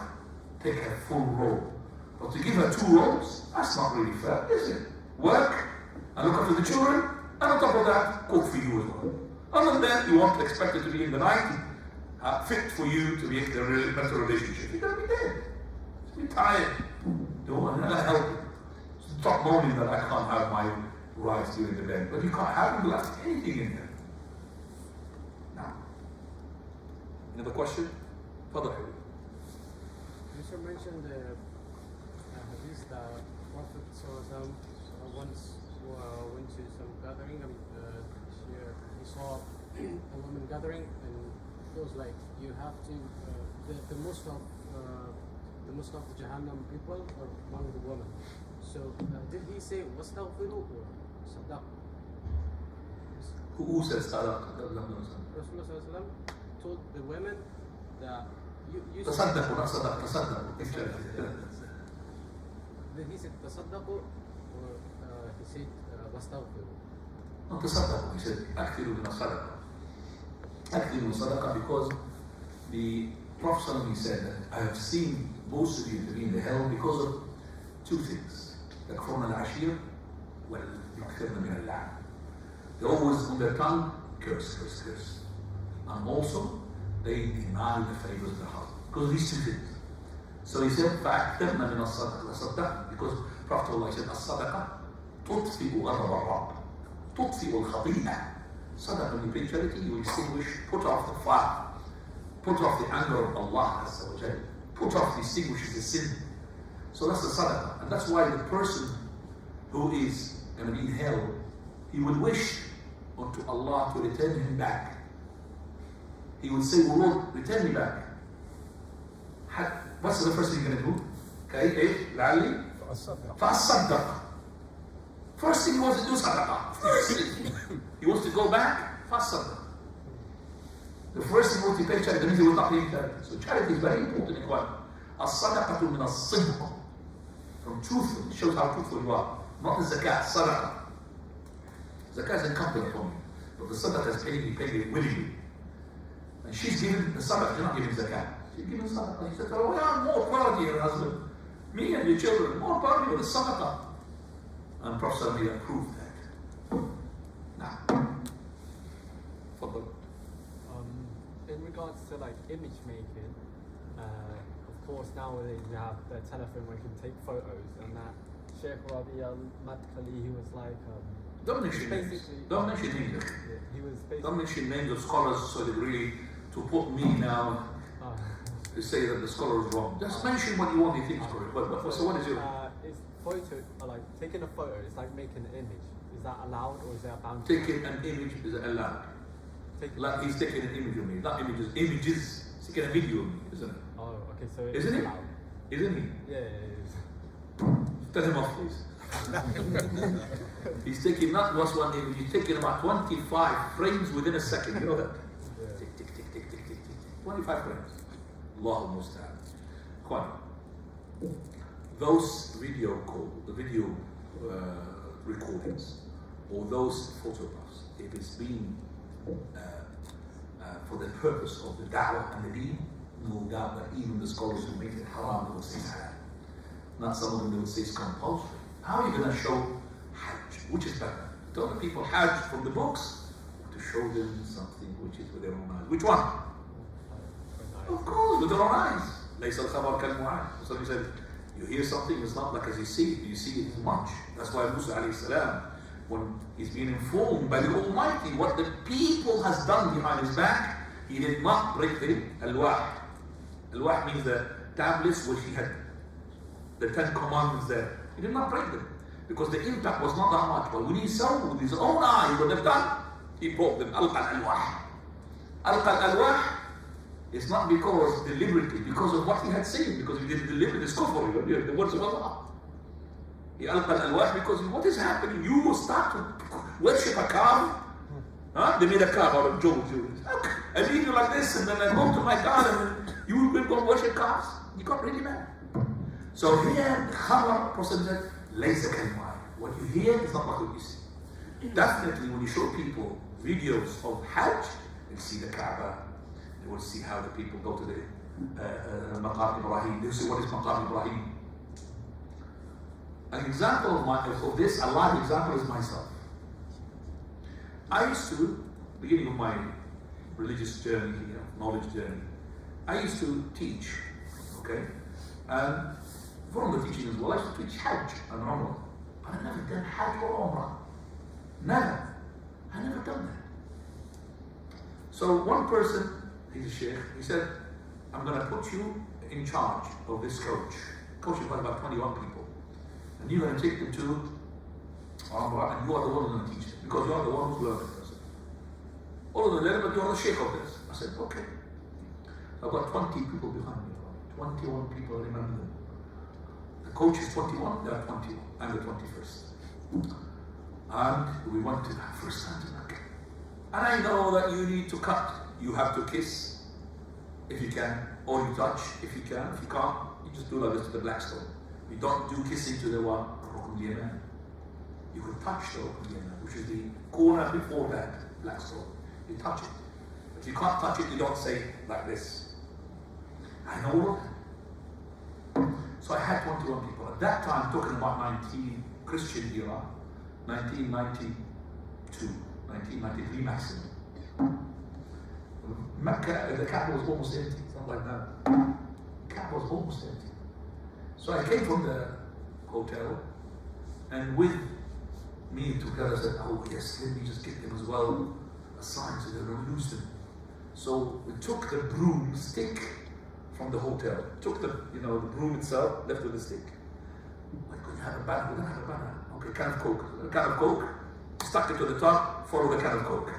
[SPEAKER 1] take her full role. But to give her 2 roles, that's not really fair, is it? Work and look after the children, and on top of that, cook for you as well. Other than that, you won't expect it to be in the night, fit for you to be in a better relationship. You're going to be dead. You're tired. Don't want to help you. Stop moaning that I can't have my rights during the day. But you can't have anything in there. Now. Another question? Further.
[SPEAKER 3] You should mention the hadith that Prophet once went to some gathering and he saw a woman gathering, and it was like you have to the most of the Jahannam people are among the women. So did he say wastaghfiru or sadaq?
[SPEAKER 1] Who says sadaq?
[SPEAKER 3] Rasulullah told the women that you
[SPEAKER 1] تصدقوا not صدق تصدقوا.
[SPEAKER 3] Then he said تصدقوا, or he said واستغفروا.
[SPEAKER 1] No, تصدقوا. He said أكثروا من الصدقة. أكثروا من الصدقة because the Prophet ﷺ said that I have seen most of you to be in the hell because of two things. يكفرون العشير واليكثرن من اللعن. They always on their tongue curse. And also they deny the favors of the husband. Because of these two things. So he said, فَأَكْثَرْنَ مِنَ الصَّدَقَةِ because Prophet Allah said, الصَّدَقَةِ تُطْفِئُ غَضَبَ الرَّبِّ تُطْفِئُ الْخَطِيئَةِ. Sadaqah, when you pay charity, you extinguish, put off the fire, put off the anger of Allah Azza wa Jal, put off, extinguishes the sin. So that's the sadaqah. And that's why the person who is going to be in hell, he would wish unto Allah to return him back. He would say, oh Lord, return me back. What's the first thing you're going to do? Okay, إيه؟ لعلي فأصدق. First thing he wants to do is sadaqah. First thing. He wants to go back, فأصدق. The first thing he wants to pay charity, that means he will not pay charity. So charity is very important in Quran. الصدقة من الصدق. From truthful, it shows how truthful you are. Not the zakat, sadaqah. Zakat is incumbent upon you. But the sadaqah is paying it willingly. And she's giving the sadaqah, she's not giving zakat. She's giving sadaqah. She said, oh, we are more proud of your husband. Me and your children, more proud of you with the sadaqah. And Prophet ﷺ approved that. Now, Fadl.
[SPEAKER 4] In regards to like image making, of course nowadays we have the telephone where you can take photos, and that Shaykh Rabi al-Madkhali, he was like
[SPEAKER 1] don't mention names. Don't mention names.
[SPEAKER 4] Yeah, he was basically,
[SPEAKER 1] Don't mention names of scholars so they really to put me now to say that the scholar is wrong. Just mention what you want to think is correct. So what is your
[SPEAKER 4] is photo like taking a photo, it's like making an image. Is that allowed or is there a boundary?
[SPEAKER 1] taking an image is allowed? Like he's taking an image of me. Not images. He's taking a video of me, isn't it?
[SPEAKER 4] Oh, okay, so it's
[SPEAKER 1] Isn't it?
[SPEAKER 4] allowed.
[SPEAKER 1] Isn't he?
[SPEAKER 4] Yeah, it is.
[SPEAKER 1] Tell him off, please. He's taking not just one image, he's taking about 25 frames within a second. You know that?
[SPEAKER 4] Yeah.
[SPEAKER 1] Tick, tick, tick, tick, tick, tick, tick. 25 frames. Allahu Musta'an. Quite. Those video recordings or those photographs, if it's been for the purpose of the da'wah and the deen, no doubt that even the scholars who make it haram, they will say it's halal. Not some of them, they will say it's compulsory. How are you going to show Hajj? Which is better? Tell the people Hajj from the books, or to show them something which is with their own eyes. Which one? Of course, with their own eyes. ليس الخبر كالمعاين. So he said, you hear something, it's not like as you see it. You see it much. That's why Musa alayhi salam, when he's being informed by the Almighty what the people has done behind his back, he did not break the al-wah. Al-wah means the tablets which he had, the 10 commandments there. He did not break them because the impact was not that much. But when he saw with his own eyes what they've done, he broke them. Alqa al-wah. Alqa al-wah is not because deliberately, because of what he had seen, because he did deliberately. It's kufr, the words of Allah. He alqa al-wah because what is happening? You will start to worship a calf. Huh? They made a calf out of jewels. I leave you like this, and then I go to my garden, and you will go worship calves. You got really mad. So here, the Khamar person said, Laysa kalmai. What you hear is not what you see. Definitely, when you show people videos of Hajj, they'll see the Kaaba, they will see how the people go to the Maqam Ibrahim. They'll see what is Maqam Ibrahim. An example of this, a live example is myself. I used to, beginning of my religious journey, knowledge journey, I used to teach, okay? And from the teaching as well, I used to teach Hajj and Umrah. But I never done Hajj or Umrah. Never. I never done that. So one person, he's a Shaykh, he said, I'm going to put you in charge of this coach. Coach is about 21 people. And you're going to take them to Umrah, and you are the one who's going to teach them. Because you are the one who's learning. All of them learn, but you are the Shaykh of this. I said, okay. I've got 20 people behind me. 21 people, I remember them. The coach is 21, they are 21. I'm the 21st. And we went to that first time to Mecca. And I know that you need to cut. You have to kiss if you can, or you touch if you can. If you can't, you just do like this to the black stone. You don't do kissing to the one, Rukn al-Yaman. You can touch the Rukn al-Yaman, which is the corner before that black stone. You touch it. If you can't touch it, you don't say like this. I know. So I had 21 people. At that time, talking about Christian era, 1992, 1993 maximum. Mecca, the Kaaba was almost empty, something like that. The Kaaba was almost empty. So I came from the hotel, and with me together said, oh yes, let me just get them as well assigned so they don't lose them. So we took the broomstick from the hotel, took the broom itself, left with the stick. We're going to have a banner, we're going to have a banner. Okay, can of Coke, stuck it to the top, follow the can of Coke.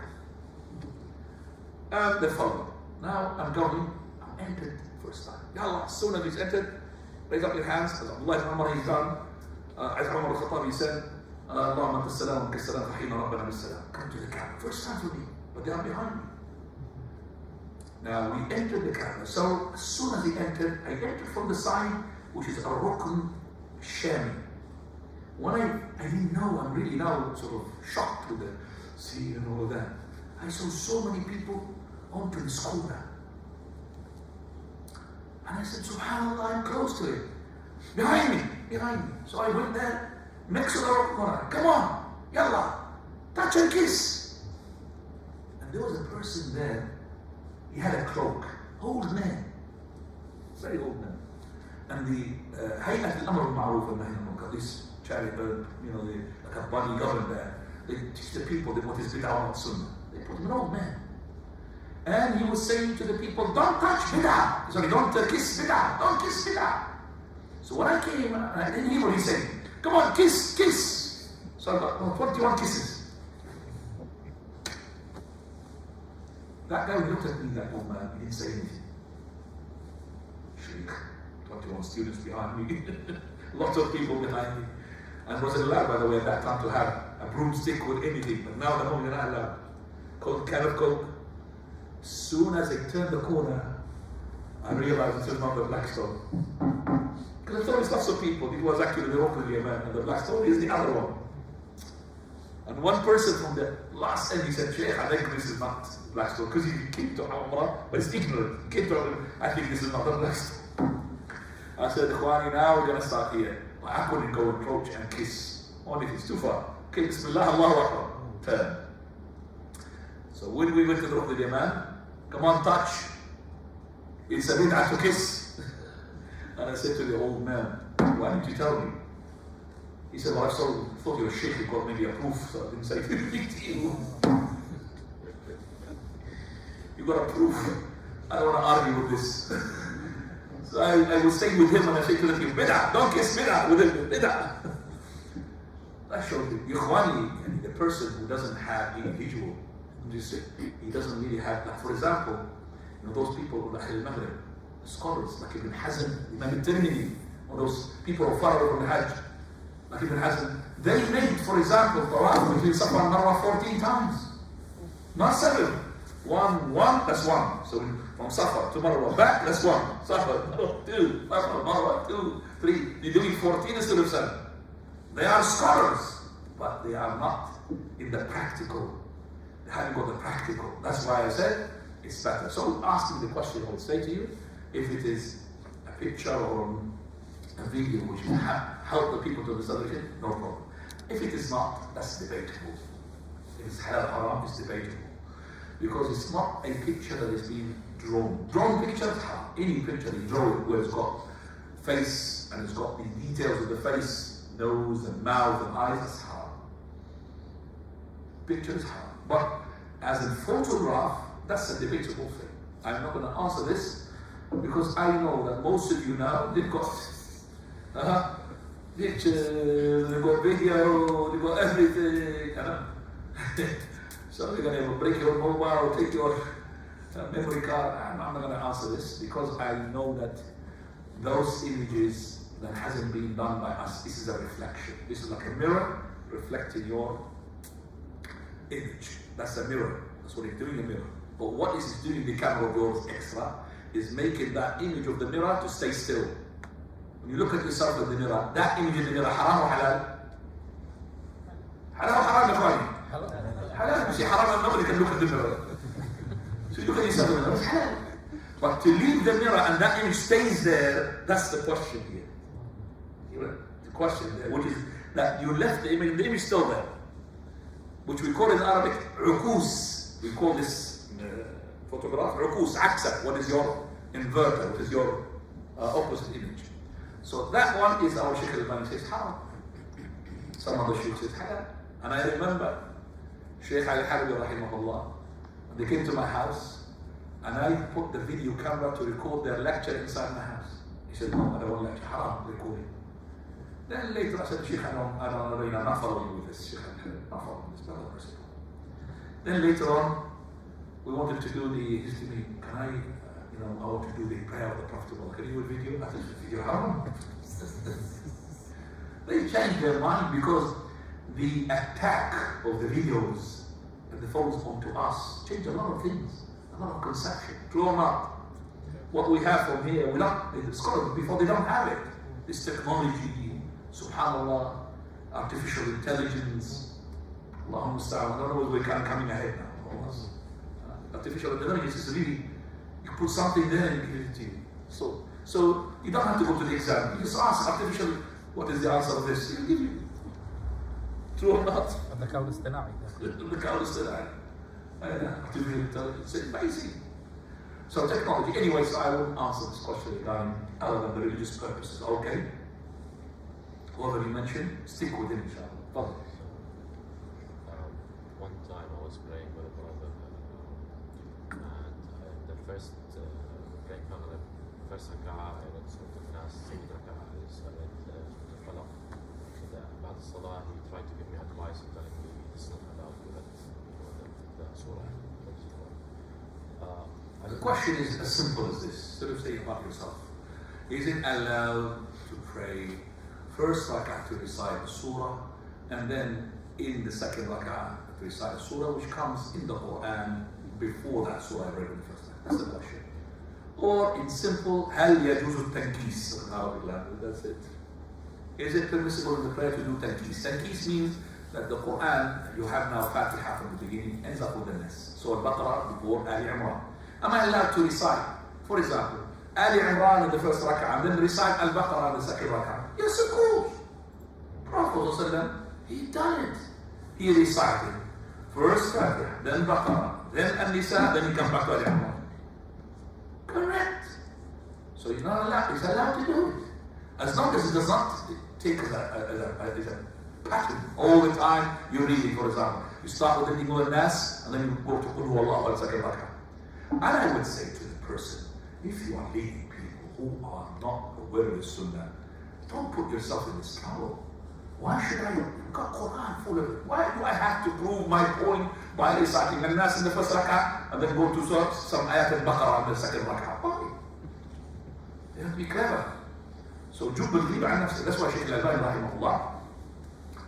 [SPEAKER 1] And they followed. Now I'm going, I'm entered first time. Ya Allah, as soon as he's entered, raise up your hands, as Abdullah ibn Umar he's done, as Umar al-Khattab he said, Allahumma bis-salam, bis-salam, fahina rabbana bis-salam. Come to the Kaaba, first time for me, but they are behind me. Now we entered the Kaaba, so as soon as he entered, I entered from the side, which is a Rukn Shami. When I didn't know, I'm really now sort of shocked with the sea and all of that. I saw so many people onto this corner. And I said, SubhanAllah, I'm close to it. Behind me. So I went there, next to the rock corner. Come on, yalla, touch and kiss. And there was a person there, he had a cloak, old man, very old man. And the Hayat al-Amr al-Ma'ruf and Nahy al-Munkar, this charity, like a body government there, they teach the people what is bid'ah and sunnah. They put him an old man. And he was saying to the people, don't touch bid'ah. Sorry, don't kiss bid'ah. Don't kiss bid'ah. So when I came, I didn't hear what he said. Come on, kiss, kiss. So I got 21 kisses. That guy looked at me, that old man, he didn't say anything. Shaykh, 21 students behind me, lots of people behind me. And wasn't allowed, by the way, at that time to have a broomstick with anything. But now the moment you're not allowed. Can of Coke. As soon as I turned the corner, I realized it was not the black stone. Because I thought it's lots of people. It was actually the Rukn al-Yaman, and the black stone is the other one. And one person from the last end, he said, Shaykh, I think this is not black stone. Because he came to Umrah, but he's ignorant. He came to Umrah, I think this is not the black stone. I said, Khwani, now we're going to start here. I couldn't go approach and kiss. Only if it's too far. Okay, Bismillah, Allahu Akbar. Turn. So when we went to the Rukn al-Yaman, come on, touch. It's a bid'ah to kiss. And I said to the old man, why didn't you tell me? He said, well, I thought you were Shaykh, you got maybe a proof, so I didn't say anything to you. You got a proof. I don't want to argue with this. So I was staying with him and I said to the people, bid'ah, don't kiss bid'ah with him, bid'ah. That showed you, Ikhwani, the person who doesn't have individual, he doesn't really have, like for example, those people like al-Maghrib, scholars like Ibn Hazm, Imam al-Tirmidhi, or those people who follow from the Hajj, like Ibn Hazm, they made, for example, Tawaf between Safa and Marwa 14 times. Not 7. One, that's 1. So from Safa to Marwa, back, that's 1. Safa, 2, Safa, Marwa, 2, 3. They're doing 14 instead of 7. They are scholars, but they are not in the practical. They haven't got the practical. That's why I said it's better. So asking the question, I would say to you, if it is a picture or a video which will help the people to understand it, no problem. If it is not, that's debatable. If it's halal haram, it's debatable. Because it's not a picture that is being drawn. Drawn pictures, any picture you draw it where it's got face and it's got the details of the face, nose and mouth and eyes, that's haram. Picture is haram. But as a photograph, that's a debatable thing. I'm not going to answer this because I know that most of you now, they've got pictures, they've got video, they've got everything. So they're going to break your mobile, take your memory card. I'm not going to answer this because I know that those images that hasn't been done by us, this is a reflection. This is like a mirror reflecting your image. That's a mirror. That's what it's doing, a mirror. But what is it doing the camera of yours extra? is making that image of the mirror to stay still. When you look at yourself in the mirror, that image in the mirror, haram or halal? Halal or haram, Ikhwani? Halal. You see, haram and nobody can look at the mirror. So you look at yourself in the mirror, it's halal. But to leave the mirror and that image stays there, that's the question here. The question there, which is that you left the image is still there. Which we call in Arabic, ukus. We call this photograph, ukus, aksa. What is your inverter? What is your opposite image? So that one is our Shaykh al-Albani says haram. Some other Shaykh says halal. And I remember Shaykh al-Halabi rahimahullah, they came to my house and I put the video camera to record their lecture inside my house. He said, no, I don't want lecture, haram recording. Then later I said, Shaykh, I don't know, I'm not following with this, Shaykh, I'm not following this, not principle. Then later on, we wanted to do the history. Can I, I want to do the prayer of the Prophet. Can you do a video? I said, video haram. They changed their mind because the attack of the videos and the phones onto us changed a lot of things, a lot of conception. True or not? What we have from here, the scholars before they don't have it. This technology, subhanallah, artificial intelligence, Allahumma musta'an. I don't know whether we're coming ahead now. Artificial intelligence is really, you put something there and give it to you. So you don't have to go to the exam. You just ask artificial, what is the answer of this? He'll give you. True or not?
[SPEAKER 5] الذكاء الاصطناعي.
[SPEAKER 1] الذكاء الاصطناعي. Artificial intelligence. It's amazing. So technology. Anyway, so I wouldn't answer this question regarding other than the religious purposes. Okay? Whatever you mentioned, stick with it, inshallah.
[SPEAKER 6] One time I was praying with a brother, and the first praying on the first rak'ah, I read Surah Al-Nas, second rak'ah, I read Surah Al-Falaq. About the salah, he tried to give me advice and telling me it's not allowed to let the surah.
[SPEAKER 1] The question is as simple as this. Instead of saying about yourself, is it allowed to pray first rak'ah to recite the surah, and then in the second rak'ah to recite the surah which comes in the Quran before that surah I read in the first rak'ah? That's the question. Or in simple, هل يجوز التنكيس in Arabic language? That's it. Is it permissible in the prayer to do tankis? Tankis means that the Quran, you have now Fatiha from the beginning, ends up with the Nas. So Al-Baqarah before Ali Imran. Am I allowed to recite, for example, Ali Imran in the first rak'ah and then recite Al-Baqarah in the second rak'ah? Yes, of course. Prophet ﷺ, he done it. He recited first Fatiha, then Baqarah, then An-Nisa, then he comes back to Ali Imran. Correct. So he's not allowed, he's allowed to do it. As long as it does not take as a pattern all the time you're reading, for example. You start with the Imam Nas and then you go to Qul Huwallahu al second rak'ah. And I would say to the person, if you are leading people who are not aware of the Sunnah, don't put yourself in this trouble. Why should I? You've got Quran full of it. Why do I have to prove my point by reciting the Nas in the first rak'ah and then go to some ayat al-Baqarah in the second rak'ah? Why? You have to be clever. So Jubba al-Ghiba an nafsi. That's why Shaykh al-Albani rahimahullah,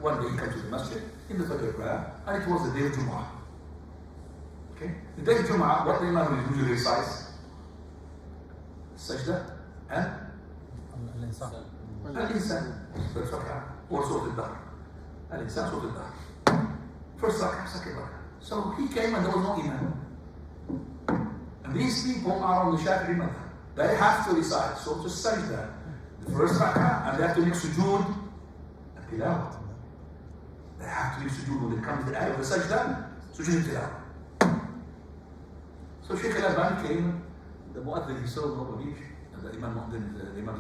[SPEAKER 1] one day he came to the masjid in the Fajr prayer, and it was the day of Jumu'ah. Okay? The day of Jumu'ah, what the Imam usually recites? Sajda and Al-Insan. First rak'ah. Or Surah Al-Dahr. Al-Insan, Surah Al-Dahr. First rak'ah, second rak'ah. So he came and there was no Imam. And these people are on the Shafi'i madhab. They have to recite Surah Al-Sajda, the first rak'ah, and they have to make sujood and tilawah. They have to make sujood when it comes to the ayah of the sajda, sujood and tilawah. So Shaykh al-Albani came, the mu'adhin, he saw the Nabawi, and the Imam Mu'adhin, the Imam,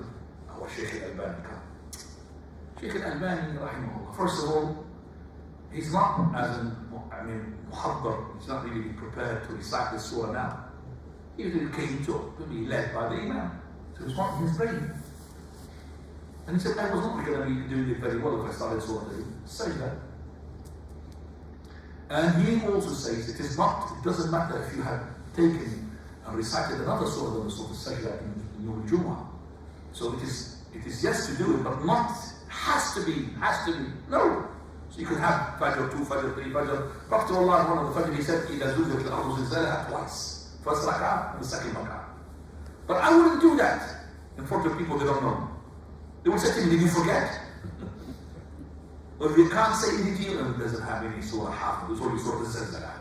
[SPEAKER 1] our Shaykh al-Albani came. Shaykh al-Albani, rahimahullah, first of all, he's not as muhaddar, he's not really prepared to recite this surah now. He usually came to be led by the Imam. So it was not his brain. And he said, I was not going to be doing it very well if I started Surah Sajda. And he also says it doesn't matter if you have taken and recited another surah than the Surah Sajda in your Jumu'ah. So it is yes to do it, but not has to be. No. So you can have Fajr 2, Fajr 3, Fajr. Prophet Allah, one of the Fajr, he said, إِذَا زُلْزِلَتِ الْأَرْضُ زِلْزَالَهَا twice. First rak'ah and the second rak'ah. But I wouldn't do that in front of people they don't know. They would say to me, did you forget? Or if you can't say anything, it doesn't have any surah half, it's only surah al-Zalzala.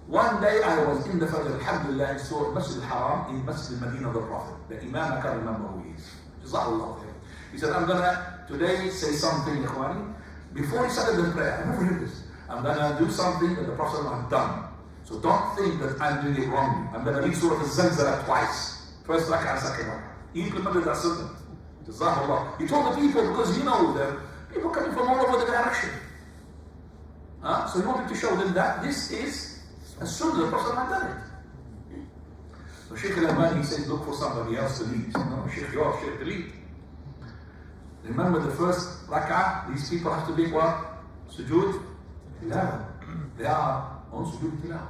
[SPEAKER 1] One day I was in the Fajr, alhamdulillah, in Surah Masjid al-Haram, in Masjid al-Madinah of the Prophet. The Imam, I can't remember who he is. Jazakallah khair. He said, I'm gonna today say something, Ikhwani. Before he started the prayer, I never heard this. I'm gonna do something that the Prophet had done. So don't think that I'm doing it wrongly. I'm gonna read Surah al-Zalzala twice. First rak'ah, second rak'ah. He implemented that sunnah. Jazakallah. He told the people, because you know them, people coming from all over the direction. So he wanted to show them that this is a sunnah, the Prophet had done it. So Shaykh al-Albani says, look for somebody else to lead. No, Shaykh, you are Shaykh to lead. Remember the first rak'ah, these people have to be what? Sujood tilawa. They are on sujood tilawa.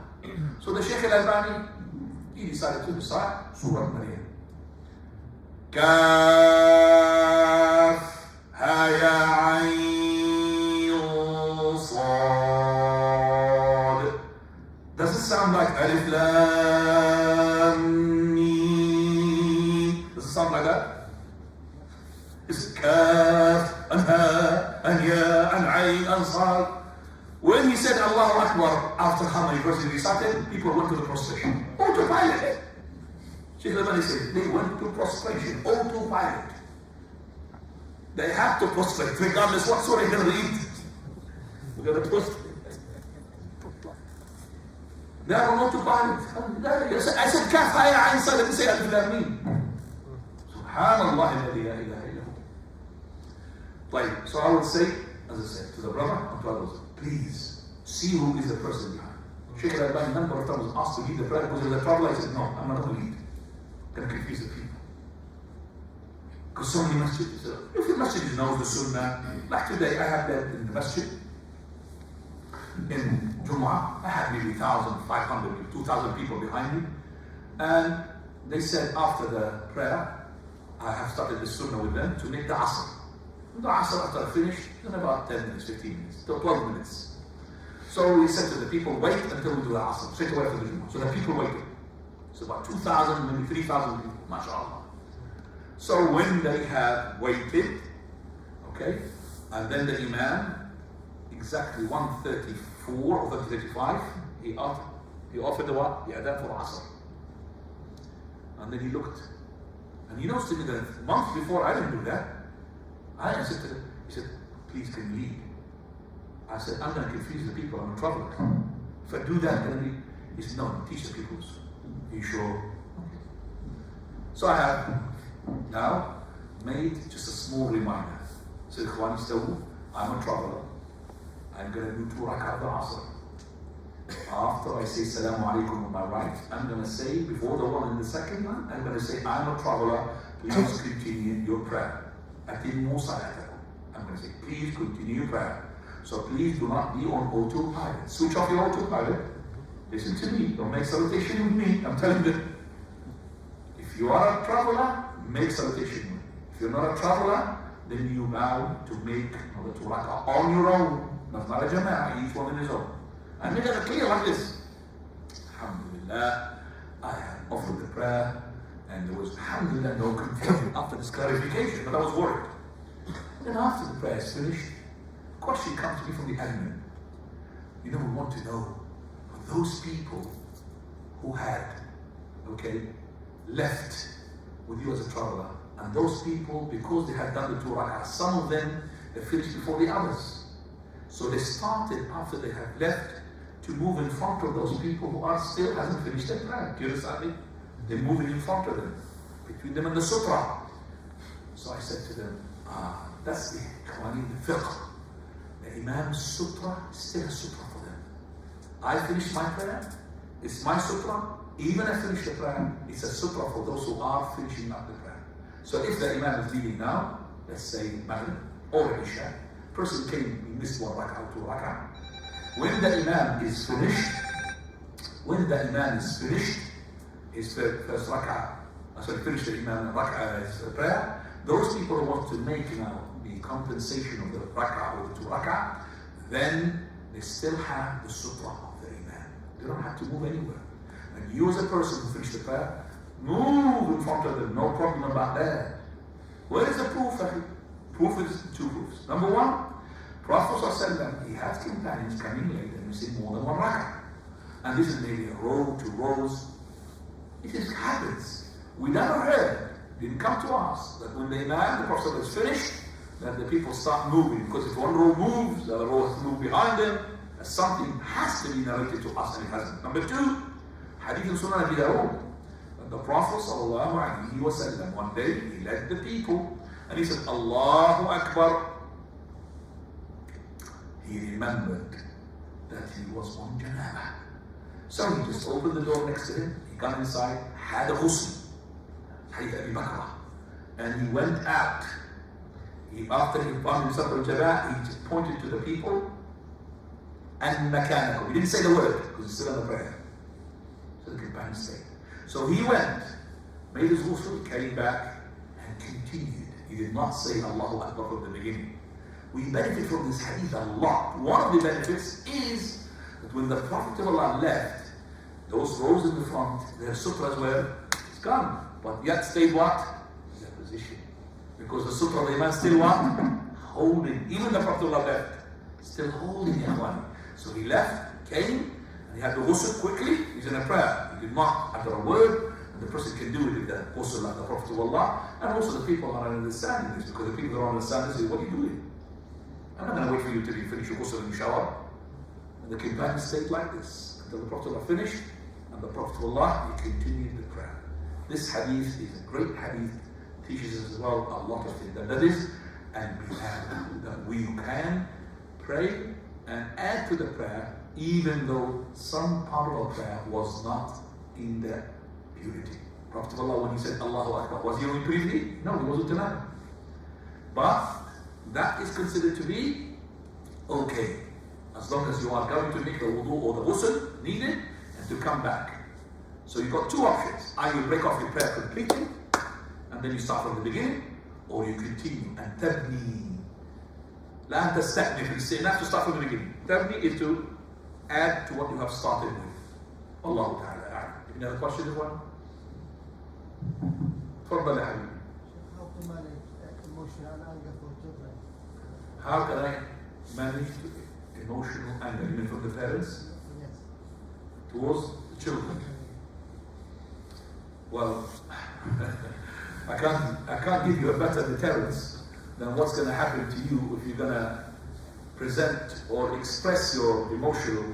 [SPEAKER 1] So the Shaykh al-Albani, he decided to recite Surah Maryam. كاف ها يا عين صاد. Does it sound like Alif Lam Mim? Does it sound like that? It's Kaf and Ha and Ya and Ayn and Sad. When he said Allahu Akbar after how many verses he recited, people went to the prostration. Autopilot. Shaykh al-Albani said they went to prostration. Autopilot. They have to prostrate regardless what surah you're going to read. We're going to prostrate. They are on autopilot. I said Kaf Ha Ya Ayn Sad. I didn't say Alif Lam Mim. Subhanallah alladhi la ilaha illa hu. Like, so I would say, as I said, to the brother and to others, please see who is the person behind. Shaykh al-Albani a number of times was asked to lead the prayer because of the trouble. I said, no, I'm not going to lead. I'm going to confuse the people. Because so many masjids, if the masjid knows the sunnah, like today I have that in the masjid, in Jumu'ah, I had maybe 1,500, 2,000 people behind me. And they said after the prayer, I have started the sunnah with them to make the asr. The asr after I finished, in about 10 minutes, 15 minutes, 12 minutes. So we said to the people, wait until we do the asr, straight away after the Jumu'ah. So the people waited. It's about 2,000, maybe 3,000 people, mashallah. So when they had waited, okay, and then the Imam, exactly 1:34 or 1:35, he offered the what? The adhan for Asr. And then he looked. And he knows to me that a month before I didn't do that. I said to him, he said, please can you lead? I said, I'm going to confuse the people, I'm in trouble. If I do that, then he said, no, teach the people. Are you sure? So I have now made just a small reminder. So Ikhwani Stawu, I'm a traveler. I'm going to do 2 rak'ah al-Asr. After I say Salamu Alaikum on my right, I'm going to say, before the one in the second one, I'm going to say, I'm a traveler, please continue your prayer. Atimmu salatakum. I'm going to say, please continue your prayer. So please do not be on autopilot. Switch off your autopilot. Listen to me. Don't make salutation with me. I'm telling you. If you are a traveler, make salutation with me. If you're not a traveler, then you bow to make another 2 rak'ah on your own. That's not a jama'ah, each one in his own. And make it clear like this. Alhamdulillah, I have offered the prayer, and there was, alhamdulillah, no confusion after this clarification, but I was worried. Then after the prayer is finished, a question comes to me from the admin. You know, we want to know, for those people who had, okay, left with you as a traveler, and those people, because they had done the 2 rak'ahs, some of them, they finished before the others. So they started, after they had left, to move in front of those people who are still hasn't finished their prayer. Do you understand me? They're moving in front of them, between them and the sutra. So I said to them, that's the Qawanin, the fiqh. The Imam's sutra is still a sutra for them. I finished my prayer, it's my sutra. Even I finished the prayer, it's a sutra for those who are finishing up the prayer. So if the Imam is leaving now, let's say Maghrib or Isha, person came, he missed 1 rak'ah, 2 rak'ah. When the Imam is finished, his first rak'ah, finish the Imam rak'ah prayer, those people who want to make now the compensation of the rak'ah or the 2 rak'ah, then they still have the sutra of the Imam. They don't have to move anywhere. And you as a person who finished the prayer, Move in front of them, no problem about that. Where is the proof? Proof is two proofs. Number one, Prophet ﷺ, he has companions coming later and receive more than one rak'ah. And this is maybe a row, 2 rows. It just happens. We never heard, didn't come to us, that when the Imam, the Prophet is finished, that the people start moving. Because if one row moves, the other row has to move behind them. Something has to be narrated to us, and it hasn't. Number 2, Hadith in Sunan Abi Dawud. The Prophet ﷺ, one day he led the people and he said, Allahu Akbar. He remembered that he was on janaba. So he just opened the door next to him, he got inside, had a ghusl, Hadith Abi Bakr, and he went out. After he found himself on janaba, he just pointed to the people and makanakum. He didn't say the word because he's still in the prayer. So the companions stayed. So he went, made his ghusl, came back and continued. He did not say Allahu Akbar from the beginning. We benefit from this hadith a lot. One of the benefits is that when the Prophet of Allah left, those rows in the front, their sutras were gone. But yet stayed what? Their position. Because the sutra of the Imam still what? Holding. Even the Prophet of Allah left, still holding Ikhwani. So he left, came, and he had the ghusl quickly. He's in a prayer. He did not utter a word. And the person can do it with the ghusl like the Prophet of Allah. And also the people are understanding this, because the people are understanding this, what are you doing? I'm not going to wait for you till you finish your ghusl and you shower. And the companions stayed like this until the Prophet of Allah finished, and the Prophet of Allah, he continued the prayer. This hadith is a great hadith, teaches us as well a lot of things. That is, and we have that we can pray and add to the prayer, even though some part of our prayer was not in the purity. Prophet of Allah, when he said Allahu Akbar, was he only purity? No, he wasn't denied. But that is considered to be okay, as long as you are going to make the wudu or the ghusl needed and to come back. So you've got 2 options. Either you break off your prayer completely and then you start from the beginning, or you continue and tabni. La tasta'nif, you say not to start from the beginning. Tabni is to add to what you have started with. Allahu ta'ala. Any other question, everyone? تفضل يا حبيبي.
[SPEAKER 5] How to manage emotional anger for children?
[SPEAKER 1] How can I manage emotional anger? You mean from the parents
[SPEAKER 5] Yes.
[SPEAKER 1] towards the children? Well, I can't give you a better deterrence than what's going to happen to you if you're going to present or express your emotional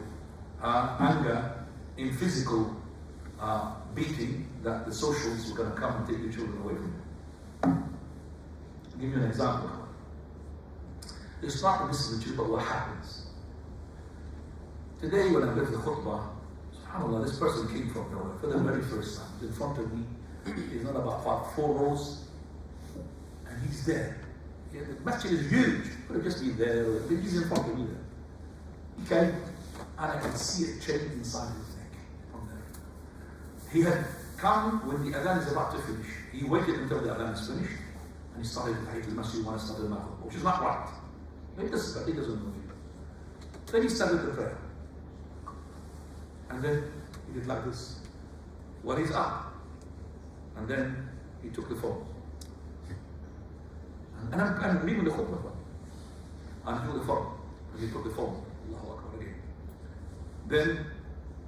[SPEAKER 1] anger in physical beating, that the socials are going to come and take your children away from you. I'll give you an example. It's not that this is the truth, but what happens. Today when I did the khutbah, subhanAllah, this person came from nowhere for the very first time. He's in front of me. He's not about 4 rows, and he's there. Yeah, the masjid is huge. He could have just been there, but he's in front of me there. He came, and I could see a chain inside his neck from there. He had come when the adhan is about to finish. He waited until the adhan is finished, and he started to hate the masjid when I started my khutbah, which is not right. He doesn't know it. Then he started the prayer. And then he did like this. Well, he's up. And then he took the phone. And I'm leaving the khutbah. And he took the phone. And he took the phone. Allahu Akbar again. Then,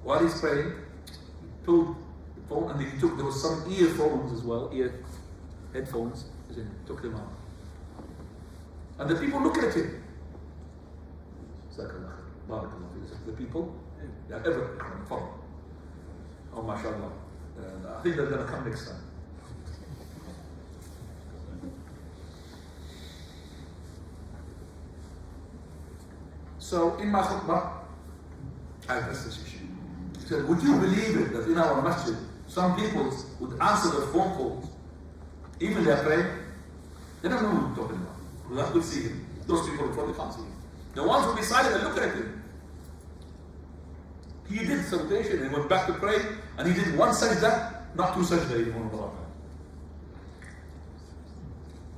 [SPEAKER 1] while he's praying, he pulled the phone, and then there was some earphones as well, headphones, he took them out. And the people look at him. The people, yeah, ever follow. Oh, mashallah. I think they're going to come next time. So, in my khutbah, I addressed this issue. He said, would you believe it that in our masjid, some people would answer the phone calls, even they're praying? They don't know who we're talking about. We have to see him. Those people in front, they can't see him. The ones who decided to look at him. He did salutation and went back to pray, and he did 1 sajda, not 2 sajda anymore.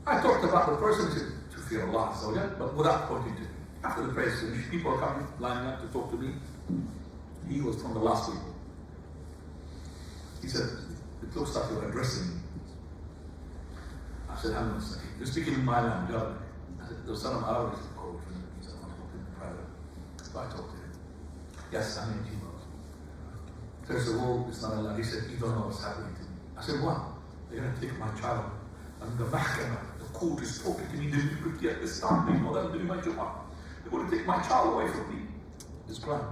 [SPEAKER 1] I talked about the person, he said, to fear Allah, but without pointing to him. After the prayer is finished, people are coming, lining up to talk to me. He was from the last people. He said, It looks like you're addressing me. I said, hang on a second. You're speaking in my language, aren't you? I said, there's some Arabic code from he said, I'm talking in private. So I talked to him. Yes, I'm in Jima. First of all, it's not Allah. He said, you don't know what's happening to me. I said, what? They're going to take my child. And the mahkamah, the court is talking to me deliberately at this time. They know that I'm doing my job. They're going to take my child away from me. It's crime.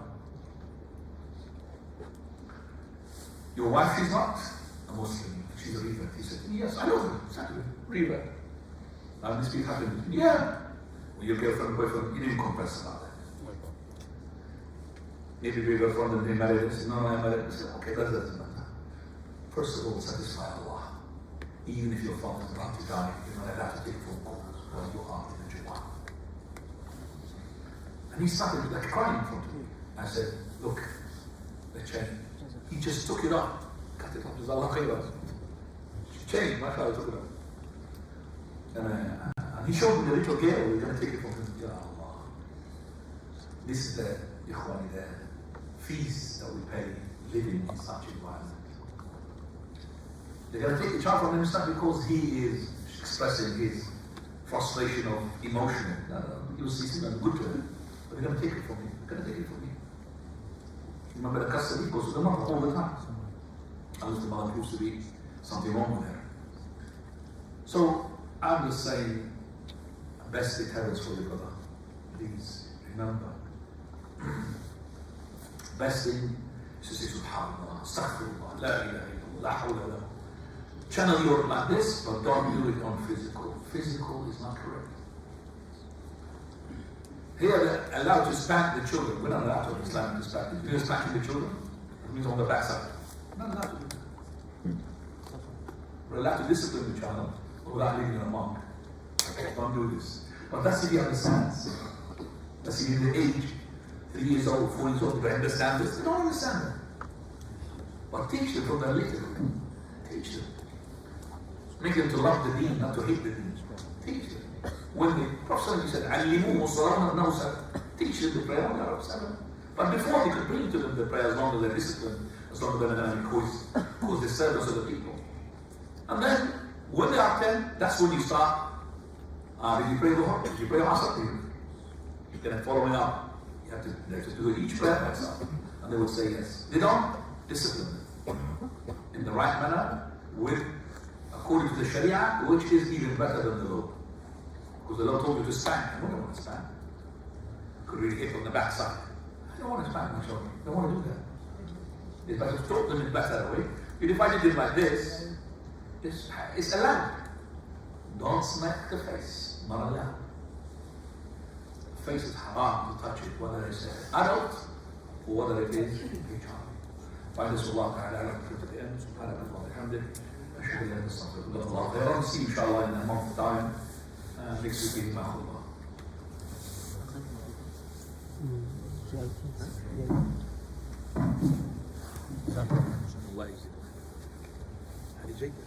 [SPEAKER 1] Your wife is not a Muslim. She's a revert. He said, yes, I know her. Exactly. Revert. And this thing happened. Yeah. When your girlfriend, boyfriend, you didn't confess about that. Maybe your girlfriend and they married and said, no, I married. I said, okay, that doesn't matter. First of all, satisfy Allah. Even if your father is about to die, you're not allowed to take phone calls while you are in the Jumu'ah. And he started like crying in front of me. I said, look, the chain. He just took it off. Cut it off. Jazakallah khairan. Chain, my father took it off. And he showed me the little girl, we're going to take it from him. Ya Allah. This is the ikhwani, the fees that we pay living in such environment. They're going to take the child from him, it's not because he is expressing his frustration of emotion. You'll see something good to him. But they're going to take it from him. They're going to take it from him. Remember the custody goes to the mother all the time. Unless the mother proves to be something wrong with her. So I'm just saying, best deterrence for your brother. Please remember. Best thing is to say Subhanallah, Astaghfirullah, La ilaha illallah, La hawla wa la. Channel your like this, but don't do it on physical. Physical is not correct. Here they're allowed to spank the children. We're not allowed to Islam to spank. You're spanking the children. It means on the backside. We're not allowed to do that. We're allowed to discipline the child without leaving a mark. Don't do this. But that's if he understands. That's if he's the age, 3 years old, 4 years old, they understand this. They don't understand that. But teach them from the little. Teach them. Make them to love the deen, not to hate the deen. Teach them. When the Prophet said, "Alimuhum as-salama nawsa," teach them the prayer on Arab Salah. But before they could bring to them the prayer, as long as they're disciplined, as long as they're not because they serve us other people. And then when they are 10, that's when you start. Did you pray Dhuhr? Did you pray Asr? Then following up, you have to do each prayer by itself, and they will say yes. They don't discipline them in the right manner, according to the Sharia, which is even better than the law. Because the law told you to spank. I don't want to spank. Could really hit on the backside. I don't want to spank my children. I don't want to do that. If I have taught them in a better way, but if I did it like this, it's allowed. Don't smack the face. Not allowed. The face is haram to touch it, whether it's an adult or whether it is a child. Find us Allah Ta'ala ala to the end. Subhanahu wa ta'ala. أشهد أن لا إله إلا الله. They're on see inshallah in a month's time. Next week in Mahullah. الله يجزيك. هذه جيدة.